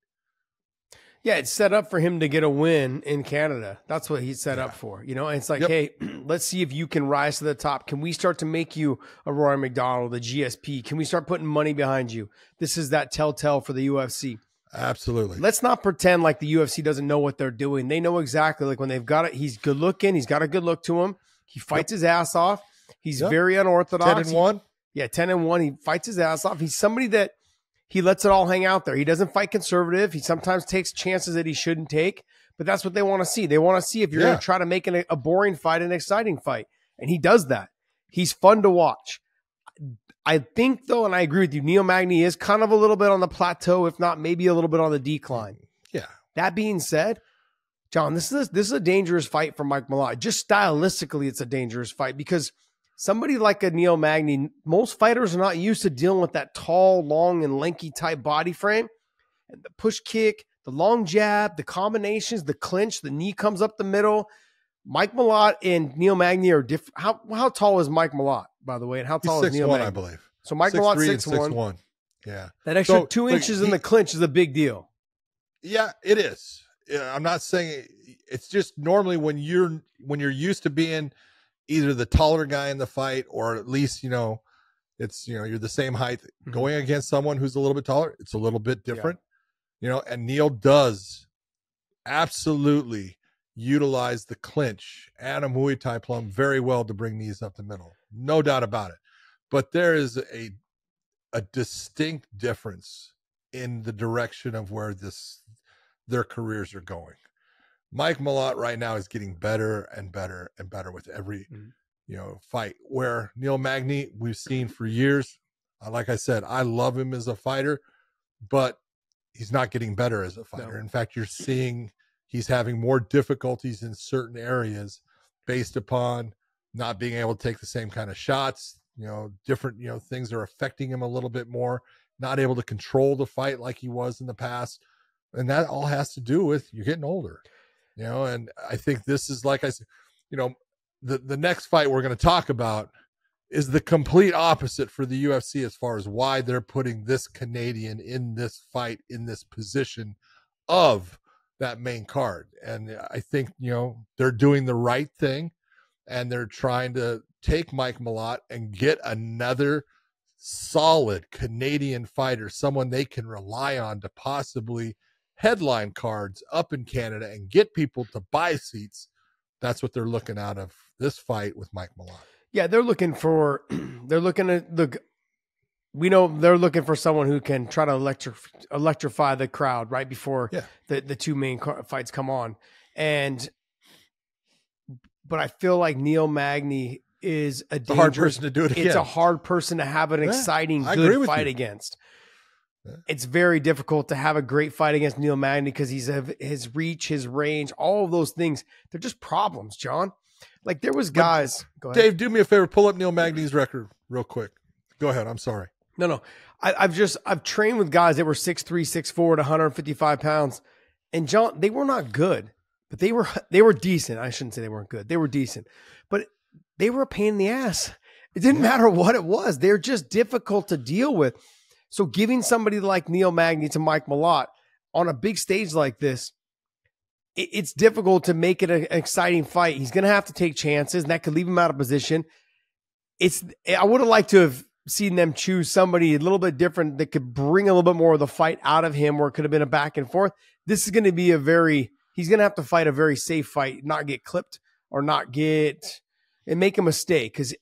Yeah, it's set up for him to get a win in Canada. That's what he's set up for, you know? And it's like, hey, let's see if you can rise to the top. Can we start to make you a Rory McDonald, a GSP? Can we start putting money behind you? This is that telltale for the UFC. Absolutely. Let's not pretend like the UFC doesn't know what they're doing. They know exactly. Like when they've got it, he's good looking. He's got a good look to him. He fights his ass off. He's very unorthodox. 10-1. 10-1. He fights his ass off. He's somebody that he lets it all hang out there. He doesn't fight conservative. He sometimes takes chances that he shouldn't take, but that's what they want to see. They want to see if you're going to try to make a boring fight an exciting fight. And he does that. He's fun to watch. I think, though, and I agree with you, Neil Magny is kind of a little bit on the plateau, if not maybe a little bit on the decline. Yeah. That being said, John, this is a dangerous fight for Mike Malott. Just stylistically, it's a dangerous fight because somebody like a Neil Magny, most fighters are not used to dealing with that tall, long, and lanky type body frame. And the push kick, the long jab, the combinations, the clinch, the knee comes up the middle. Mike Malott and Neil Magny are different. How tall is Mike Malott, by the way? And how tall is Neil Magny? I believe. So Mike Malott 6'1". 6'1". Yeah. That extra 2 inches in the clinch is a big deal. Yeah, it is. I'm not saying it's just normally when you're used to being either the taller guy in the fight or at least, it's, you're the same height going against someone who's a little bit taller. It's a little bit different, and Neil does absolutely utilize the clinch and a Muay Thai plum very well to bring knees up the middle. No doubt about it. But there is a distinct difference in the direction of where their careers are going. Mike Malott right now is getting better and better and better with every fight, where Neil Magny we've seen for years. Like I said, I love him as a fighter, but he's not getting better as a fighter. No. In fact, you're seeing he's having more difficulties in certain areas based upon not being able to take the same kind of shots. Different things are affecting him a little bit more, not able to control the fight like he was in the past. And that all has to do with you're getting older. And I think this is, like I said, the next fight we're going to talk about is the complete opposite for the UFC as far as why they're putting this Canadian in this fight, in this position of that main card. And I think, they're doing the right thing and they're trying to take Mike Malott and get another solid Canadian fighter, someone they can rely on to possibly headline cards up in Canada and get people to buy seats. That's what they're looking out of this fight with Mike Malott. Yeah, they're looking for someone who can try to electrify the crowd right before the two main fights come on. But I feel like Neil Magny is a hard person to do it against. It's a hard person to have an exciting, good fight against. It's very difficult to have a great fight against Neil Magny because his reach, his range, all of those things. They're just problems, John. Like there was guys. Go ahead. Dave, do me a favor. Pull up Neil Magny's record real quick. Go ahead. I'm sorry. No. I've trained with guys that were 6'3", 6'4", to 155 pounds. And John, they were not good, but they were decent. I shouldn't say they weren't good. They were decent, but they were a pain in the ass. It didn't matter what it was. They're just difficult to deal with. So giving somebody like Neil Magny to Mike Malott on a big stage like this, it's difficult to make it an exciting fight. He's going to have to take chances, and that could leave him out of position. I would have liked to have seen them choose somebody a little bit different that could bring a little bit more of the fight out of him, where it could have been a back and forth. This is going to be he's going to have to fight a very safe fight, not get clipped or and make a mistake. Because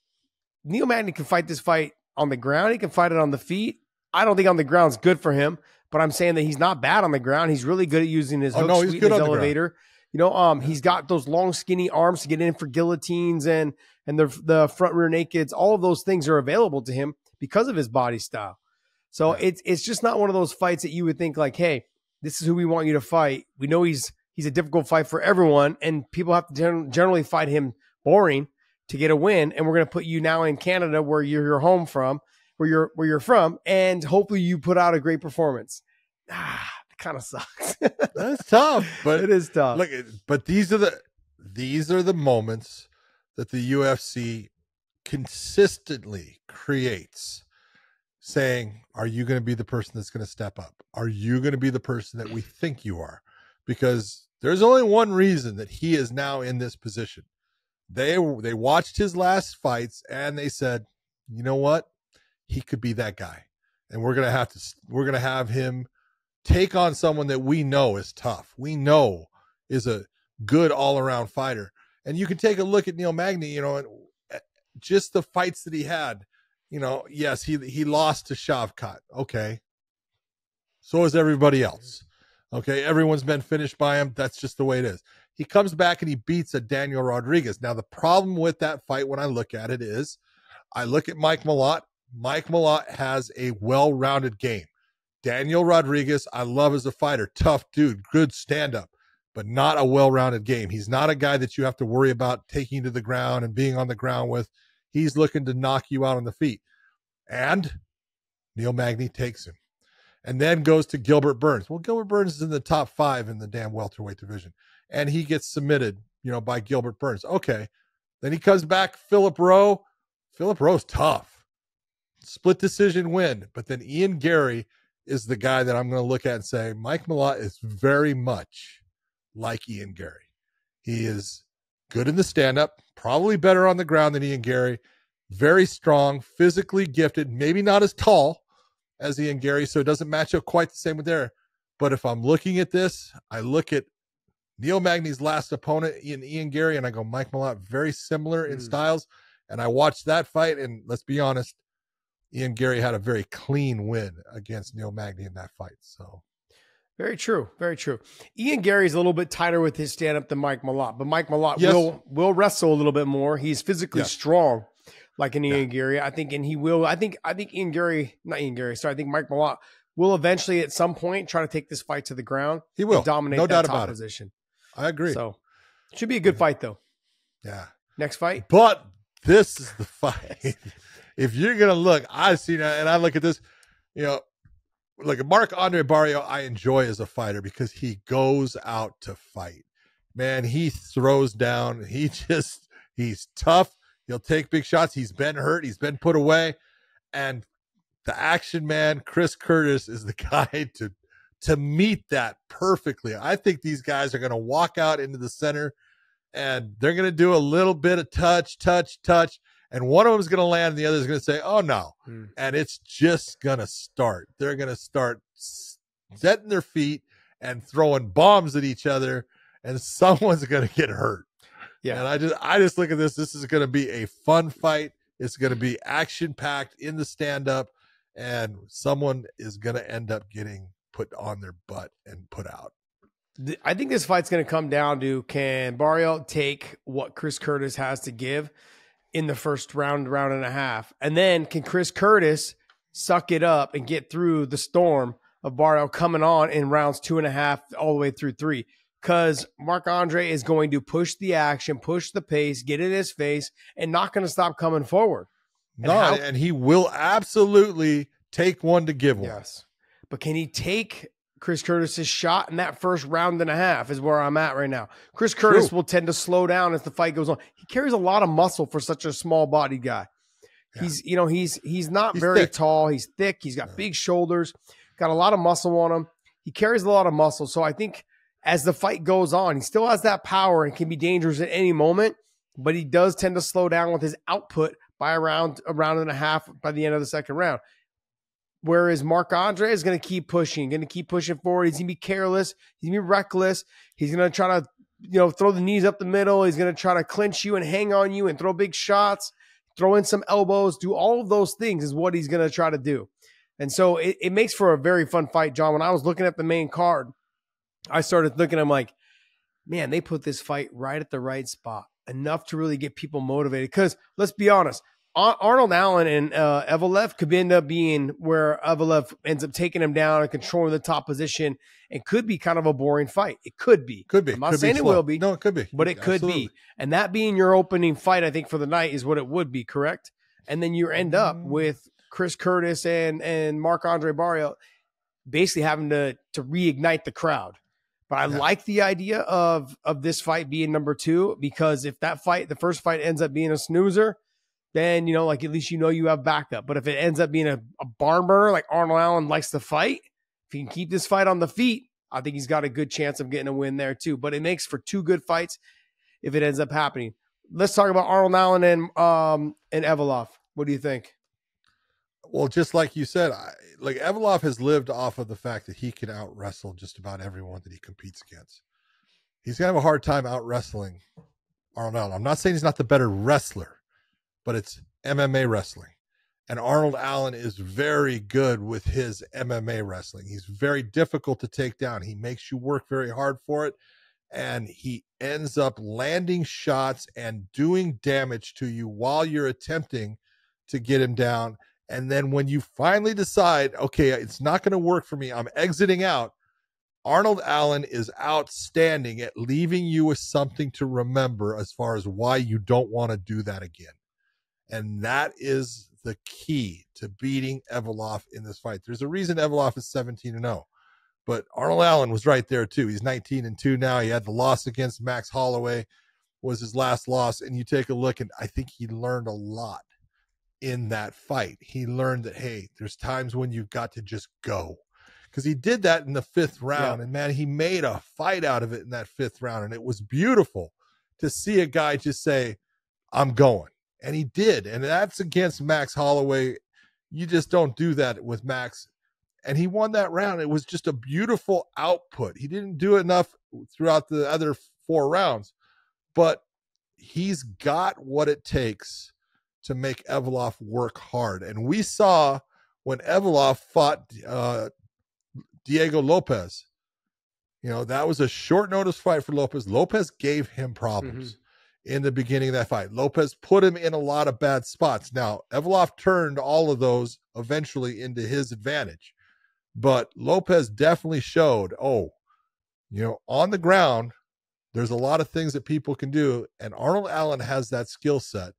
Neil Magny can fight this fight on the ground. He can fight it on the feet. I don't think on the ground's good for him, but I'm saying that he's not bad on the ground. He's really good at using his hook sweep and his elevator. He's got those long, skinny arms to get in for guillotines and the front rear nakeds. All of those things are available to him because of his body style. So it's just not one of those fights that you would think like, hey, this is who we want you to fight. We know he's a difficult fight for everyone, and people have to generally fight him boring to get a win. And we're going to put you now in Canada, where you're home from. Where you're from, and hopefully you put out a great performance. It kind of sucks. That's tough, but it is tough. Look, but these are the moments that the UFC consistently creates, saying, "Are you going to be the person that's going to step up? Are you going to be the person that we think you are?" because there's only one reason that he is now in this position. They watched his last fights and they said, you know what? He could be that guy. And we're going to have him take on someone that we know is tough. We know is a good all-around fighter. And you can take a look at Neil Magny, you know, and just the fights that he had, you know, yes, he lost to Shavkat. Okay. So is everybody else. Okay. Everyone's been finished by him. That's just the way it is. He comes back and he beats a Daniel Rodriguez. Now, the problem with that fight when I look at it is I look at Mike Malott. Mike Malott has a well-rounded game. Daniel Rodriguez, I love as a fighter. Tough dude, good stand-up, but not a well-rounded game. He's not a guy that you have to worry about taking to the ground and being on the ground with. He's looking to knock you out on the feet. And Neil Magny takes him. And then goes to Gilbert Burns. Well, Gilbert Burns is in the top 5 in the damn welterweight division. And he gets submitted, you know, by Gilbert Burns. Okay. Then he comes back, Philip Rowe. Philip Rowe's tough. Split decision win. But then Ian Gary is the guy that I'm going to look at and say, Mike Malott is very much like Ian Gary. He is good in the stand-up, probably better on the ground than Ian Gary. Very strong, physically gifted, maybe not as tall as Ian Gary, so it doesn't match up quite the same with there. But if I'm looking at this, I look at Neil Magny's last opponent in Ian Gary, and I go, Mike Malott, very similar in styles. And I watched that fight, and let's be honest, Ian Gary had a very clean win against Neil Magny in that fight. So, very true, very true. Ian Gary's a little bit tighter with his stand-up than Mike Malott, but Mike Malott will wrestle a little bit more. He's physically strong, like an Ian Gary. I think, and he will. I think Ian Gary, not Ian Gary. Sorry, I think Mike Malott will eventually, at some point, try to take this fight to the ground. He will dominate no that doubt top about position. I agree. So, should be a good fight, though. Yeah. Next fight. But this is the fight. If you're going to look, I see that, and I look at this, you know, like Marc-Andre Barrio, I enjoy as a fighter because he goes out to fight. Man, he throws down. He's tough. He'll take big shots. He's been hurt. He's been put away. And the action man, Chris Curtis, is the guy to meet that perfectly. I think these guys are going to walk out into the center and they're going to do a little bit of touch. And one of them is going to land and the other is going to say, oh, no. And it's just going to start. They're going to start setting their feet and throwing bombs at each other, and someone's going to get hurt. Yeah. And I just look at this. This is going to be a fun fight. It's going to be action-packed in the stand-up, and someone is going to end up getting put on their butt and put out. I think this fight's going to come down to, can Barrio take what Chris Curtis has to give in the first round and a half? And then can Chris Curtis suck it up and get through the storm of Barrio coming on in rounds 2.5 all the way through 3? Because Marc-Andre is going to push the action, push the pace, get in his face, and not going to stop coming forward. And he will absolutely take one to give one. Yes. But can he take Chris Curtis's shot in that first round and a half is where I'm at right now. Chris Curtis will tend to slow down as the fight goes on. He carries a lot of muscle for such a small bodied guy. Yeah. He's not very thick. Tall. He's thick. He's got big shoulders, got a lot of muscle on him. He carries a lot of muscle. So I think as the fight goes on, he still has that power and can be dangerous at any moment, but he does tend to slow down with his output by a round and a half by the end of the second round. Whereas Marc-Andre is going to keep pushing forward. He's going to be careless. He's going to be reckless. He's going to try to, throw the knees up the middle. He's going to try to clinch you and hang on you and throw big shots, throw in some elbows, do all of those things is what he's going to try to do. And so it makes for a very fun fight, John. When I was looking at the main card, I started looking, I'm like, man, they put this fight right at the right spot, enough to really get people motivated. Because let's be honest, Arnold Allen and Evelev could end up being where Evelev ends up taking him down and controlling the top position, and could be kind of a boring fight. It could be. I'm not saying it will be. No, it could be. But it could be. And that being your opening fight, I think, for the night is what it would be, correct? And then you end up with Chris Curtis and Marc-Andre Barrio basically having to reignite the crowd. But I like the idea of this fight being number 2, because if that fight, the first fight, ends up being a snoozer, then, at least you have backup. But if it ends up being a barn burner, like Arnold Allen likes to fight, if he can keep this fight on the feet, I think he's got a good chance of getting a win there too. But it makes for 2 good fights if it ends up happening. Let's talk about Arnold Allen and Evloev. What do you think? Well, just like you said, Evloev has lived off of the fact that he can out wrestle just about everyone that he competes against. He's gonna have a hard time out wrestling Arnold Allen. I'm not saying he's not the better wrestler, but it's MMA wrestling. And Arnold Allen is very good with his MMA wrestling. He's very difficult to take down. He makes you work very hard for it. And he ends up landing shots and doing damage to you while you're attempting to get him down. And then when you finally decide, okay, it's not going to work for me, I'm exiting out, Arnold Allen is outstanding at leaving you with something to remember as far as why you don't want to do that again. And that is the key to beating Evloev in this fight. There's a reason Evloev is 17-0, but Arnold Allen was right there too. He's 19-2 now. He had the loss against Max Holloway, was his last loss. And you take a look, and I think he learned a lot in that fight. He learned that, hey, there's times when you've got to just go. Because he did that in the 5th round. Yeah. And man, he made a fight out of it in that 5th round. And it was beautiful to see a guy just say, I'm going. And he did. And that's against Max Holloway. You just don't do that with Max. And he won that round. It was just a beautiful output. He didn't do enough throughout the other 4 rounds, but he's got what it takes to make Evloev work hard. And we saw when Evloev fought Diego Lopez, that was a short notice fight for Lopez. Lopez gave him problems in the beginning of that fight. Lopez put him in a lot of bad spots. Now, Evloev turned all of those eventually into his advantage. But Lopez definitely showed, on the ground, there's a lot of things that people can do. And Arnold Allen has that skill set.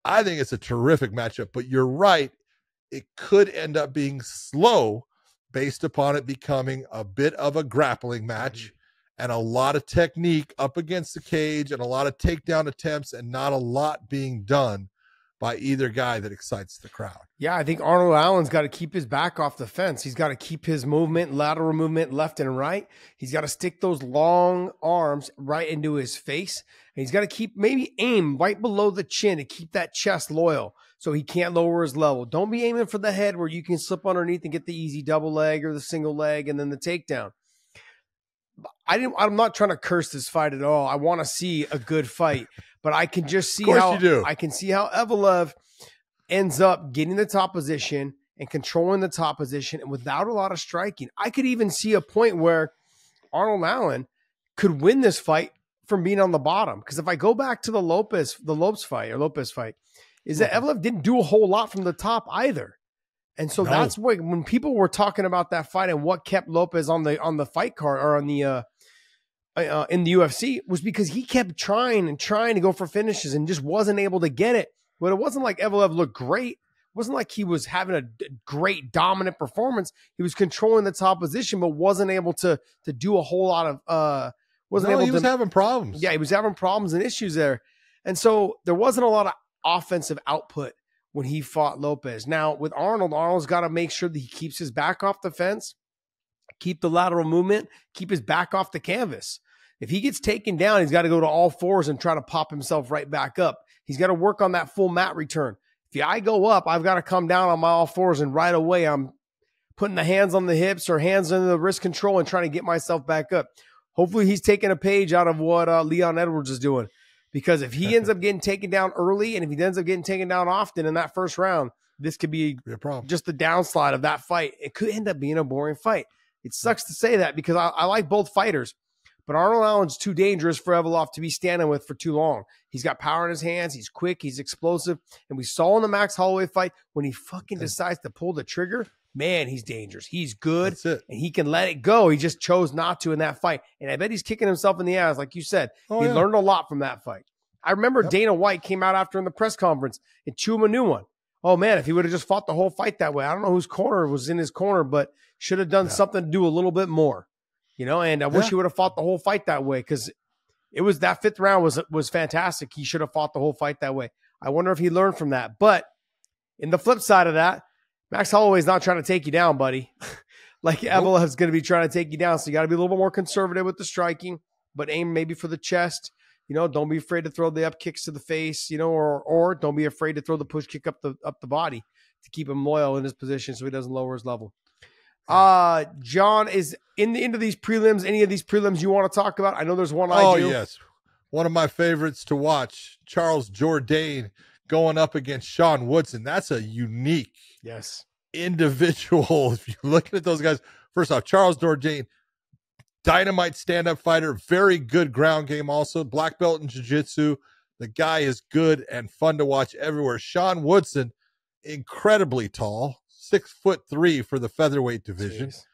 I think it's a terrific matchup. But you're right. It could end up being slow based upon it becoming a bit of a grappling match and a lot of technique up against the cage and a lot of takedown attempts and not a lot being done by either guy that excites the crowd. Yeah, I think Arnold Allen's got to keep his back off the fence. He's got to keep his movement, lateral movement left and right. He's got to stick those long arms right into his face. And he's got to keep maybe aim right below the chin to keep that chest loyal so he can't lower his level. Don't be aiming for the head where you can slip underneath and get the easy double leg or the single leg and then the takedown. I'm not trying to curse this fight at all. I want to see a good fight, but I can just see how Evloev ends up getting the top position and controlling the top position and without a lot of striking. I could even see a point where Arnold Allen could win this fight from being on the bottom. Because if I go back to the Lopez fight, is that Evloev didn't do a whole lot from the top either. And so that's when people were talking about that fight and what kept Lopez on the fight card or on the in the UFC was because he kept trying to go for finishes and just wasn't able to get it. But it wasn't like Evloev looked great. It wasn't like he was having a great dominant performance. He was controlling the top position, but wasn't able to do a whole lot of he was having problems. Yeah, he was having problems and issues there. And so there wasn't a lot of offensive output when he fought Lopez. Now, with Arnold's got to make sure that he keeps his back off the fence, keep the lateral movement, keep his back off the canvas. If he gets taken down, he's got to go to all fours and try to pop himself right back up. He's got to work on that full mat return. If I go up, I've got to come down on my all fours, and right away I'm putting the hands on the hips or hands under the wrist control and trying to get myself back up. Hopefully he's taking a page out of what Leon Edwards is doing. Because if he ends up getting taken down early and if he ends up getting taken down often in that first round, this could be a problem. Just the downslide of that fight. It could end up being a boring fight. It sucks to say that because I like both fighters, but Arnold Allen's too dangerous for Evloev to be standing with for too long. He's got power in his hands. He's quick. He's explosive. And we saw in the Max Holloway fight when he fucking decides to pull the trigger, man, he's dangerous. He's good, and he can let it go. He just chose not to in that fight. And I bet he's kicking himself in the ass, like you said. He learned a lot from that fight. I remember Dana White came out after in the press conference and chew him a new one. Oh, man, if he would have just fought the whole fight that way. I don't know whose corner was in his corner, but should have done something to do a little bit more. And I wish he would have fought the whole fight that way because it was that 5th round was fantastic. He should have fought the whole fight that way. I wonder if he learned from that. But in the flip side of that, Max Holloway's not trying to take you down, buddy. like Evila is going to be trying to take you down. So you got to be a little bit more conservative with the striking, but aim maybe for the chest. Don't be afraid to throw the up kicks to the face, or don't be afraid to throw the push kick up the body to keep him loyal in his position so he doesn't lower his level. John, is in the end of these prelims, any of these prelims you want to talk about? I know there's one I do. Oh, yes. One of my favorites to watch, Charles Jourdain going up against Sean Woodson. That's a unique individual. If you're looking at those guys, first off, Charles Jourdain, dynamite stand-up fighter, very good ground game also, black belt in jiu-jitsu. The guy is good and fun to watch everywhere. Sean Woodson, incredibly tall, 6'3" for the featherweight division. Jeez.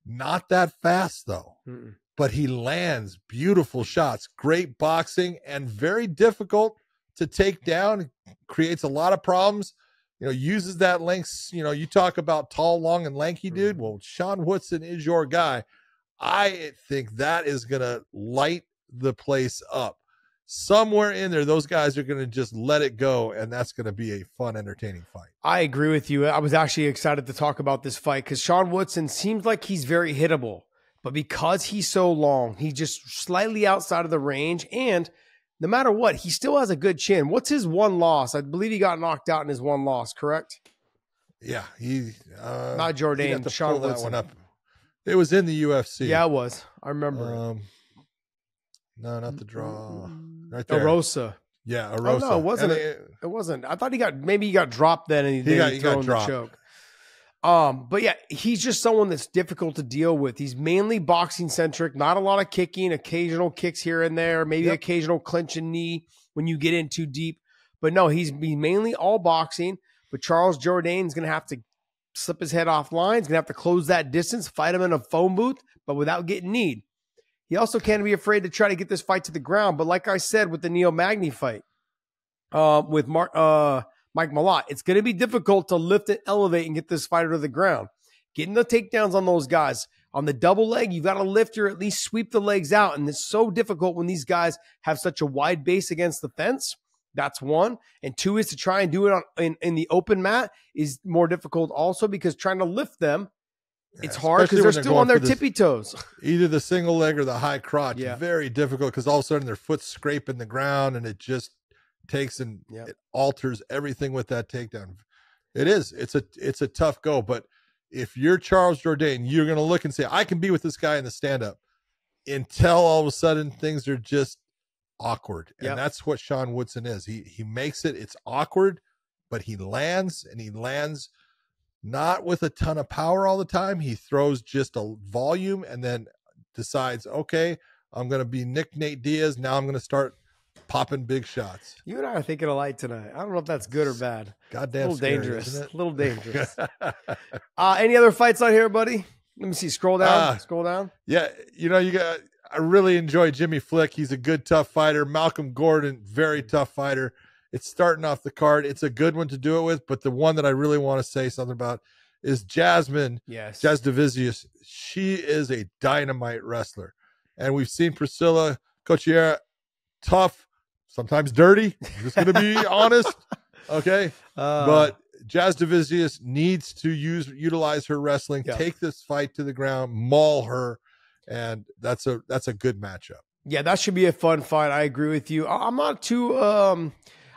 Not that fast, though. Mm-mm. But he lands beautiful shots, great boxing, and very difficult to take down. Creates a lot of problems. Uses that length. You talk about tall, long, and lanky dude. Well, Sean Woodson is your guy. I think that is going to light the place up. Somewhere in there, those guys are going to just let it go, and that's going to be a fun, entertaining fight. I agree with you. I was actually excited to talk about this fight because Sean Woodson seems like he's very hittable. But because he's so long, he's just slightly outside of the range. And no matter what, he still has a good chin. What's his one loss? I believe he got knocked out in his one loss, correct? Yeah. He not Jourdain, Sean Woodson. That one up. It was in the UFC. Yeah, it was. I remember. No, not the draw. Right there. Arosa. Yeah, Arosa. Oh, no, it wasn't. It wasn't. I thought he got dropped then and he got dropped. The choke. But yeah, he's just someone that's difficult to deal with. He's mainly boxing centric, not a lot of kicking, occasional kicks here and there, maybe occasional clinch and knee when you get in too deep. But no, he's mainly all boxing. But Charles Jourdain is going to have to slip his head offline. He's going to have to close that distance, fight him in a phone booth, but without getting kneed. He also can't be afraid to try to get this fight to the ground. But like I said, with the Neil Magny fight, with Mike Malott, it's going to be difficult to lift and elevate and get this fighter to the ground. Getting the takedowns on those guys. On the double leg, you've got to lift or at least sweep the legs out. And it's so difficult when these guys have such a wide base against the fence. That's one. And two is to try and do it in the open mat is more difficult also because trying to lift them, it's hard because they're still on their tippy toes. Either the single leg or the high crotch. Yeah. Very difficult because all of a sudden their foot's scraping the ground and it just takes and it alters everything with that takedown. It is. It's a tough go. But if you're Charles Jourdain, you're going to look and say, I can be with this guy in the stand-up until all of a sudden things are just awkward. And that's what Sean Woodson is. He makes it. It's awkward, but he lands, and he lands not with a ton of power all the time. He throws just a volume and then decides, okay, I'm going to be Nick Nate Diaz. Now I'm going to start popping big shots. You and I are thinking alike tonight. I don't know if that's good or bad. Goddamn, a little scary, dangerous. isn't it? A little dangerous. Any other fights on here, buddy? Let me see. Scroll down. Scroll down. Yeah, I really enjoy Jimmy Flick. He's a good, tough fighter. Malcolm Gordon, very tough fighter. It's starting off the card. It's a good one to do it with, but the one that I really want to say something about is Jasmine. Yes. Jazz Divisius. She is a dynamite wrestler. And we've seen Priscilla Cochiera, tough, sometimes dirty. I'm just going to be honest. Okay. But Jazz Divisius needs to utilize her wrestling, take this fight to the ground, maul her. And that's a good matchup. Yeah, that should be a fun fight. I agree with you. I'm not too,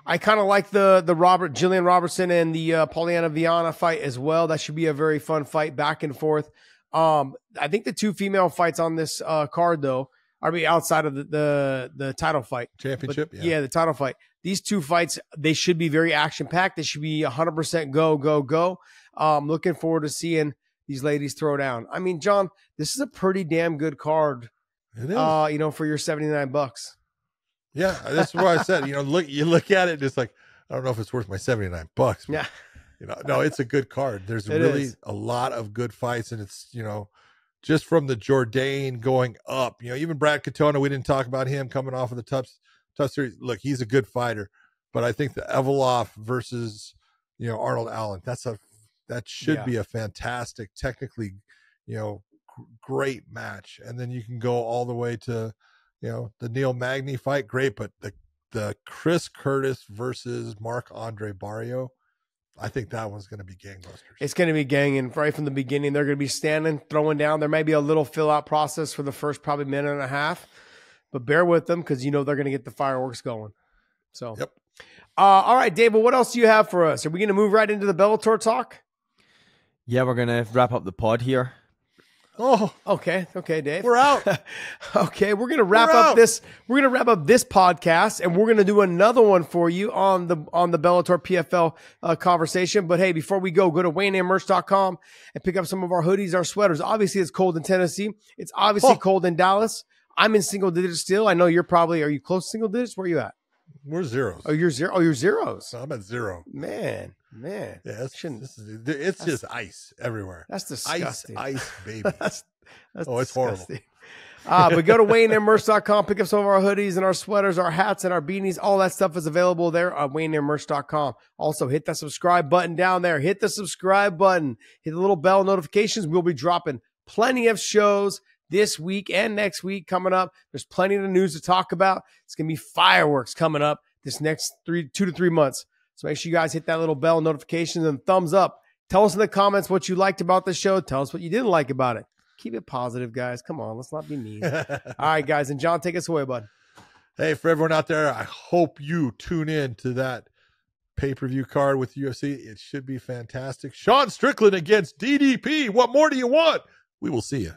I kind of like the Jillian Robertson and the Pollyanna Viana fight as well. That should be a very fun fight, back and forth. I think the two female fights on this card, though, are outside of the title fight. Championship? But, the title fight. These two fights, they should be very action-packed. They should be 100% go, go, go. Looking forward to seeing these ladies throw down. I mean, John, this is a pretty damn good card. It is. For your $79. Yeah, that's why I said, you look at it and it's like, I don't know if it's worth my $79. But, yeah. No, it's a good card. There's really a lot of good fights, and it's, just from the Jourdain going up, even Brad Katona, we didn't talk about him coming off of the tough series. Look, he's a good fighter, but I think the Evolov versus, Arnold Allen, that should be a fantastic, technically, great match. And then you can go all the way to, the Neil Magny fight, great, but the Chris Curtis versus Marc-Andre Barrio, I think that one's going to be gangbusters. It's going to be ganging right from the beginning. They're going to be standing, throwing down. There may be a little fill-out process for the first probably minute and a half, but bear with them because you know they're going to get the fireworks going. So, yep. All right, Dave, what else do you have for us? Are we going to move right into the Bellator talk? Yeah, we're going to wrap up the pod here. Oh, okay, Dave. We're out. Okay, we're gonna wrap up this. We're gonna wrap up this podcast, and we're gonna do another one for you on the Bellator PFL conversation. But hey, before we go to WayneAMerch.com and pick up some of our hoodies, our sweaters. Obviously, it's cold in Tennessee. It's obviously cold in Dallas. I'm in single digits still. I know you're probably. Are you close to single digits? Where are you at? We're zeros. Oh, you're zero. Oh, you're zeros. I'm at 0. Man. Yeah, it's just ice everywhere. That's disgusting. Ice, baby. that's it's horrible. But go to WayneAMerch.com, pick up some of our hoodies and our sweaters, our hats and our beanies. All that stuff is available there on WayneAMerch.com. Also, hit that subscribe button down there. Hit the subscribe button. Hit the little bell notifications. We'll be dropping plenty of shows this week and next week coming up. There's plenty of news to talk about. It's going to be fireworks coming up this next 2 to 3 months. So make sure you guys hit that little bell notification and thumbs up. Tell us in the comments what you liked about the show. Tell us what you didn't like about it. Keep it positive, guys. Come on, let's not be mean. All right, guys. And John, take us away, bud. Hey, for everyone out there, I hope you tune in to that pay-per-view card with UFC. It should be fantastic. Sean Strickland against DDP. What more do you want? We will see you.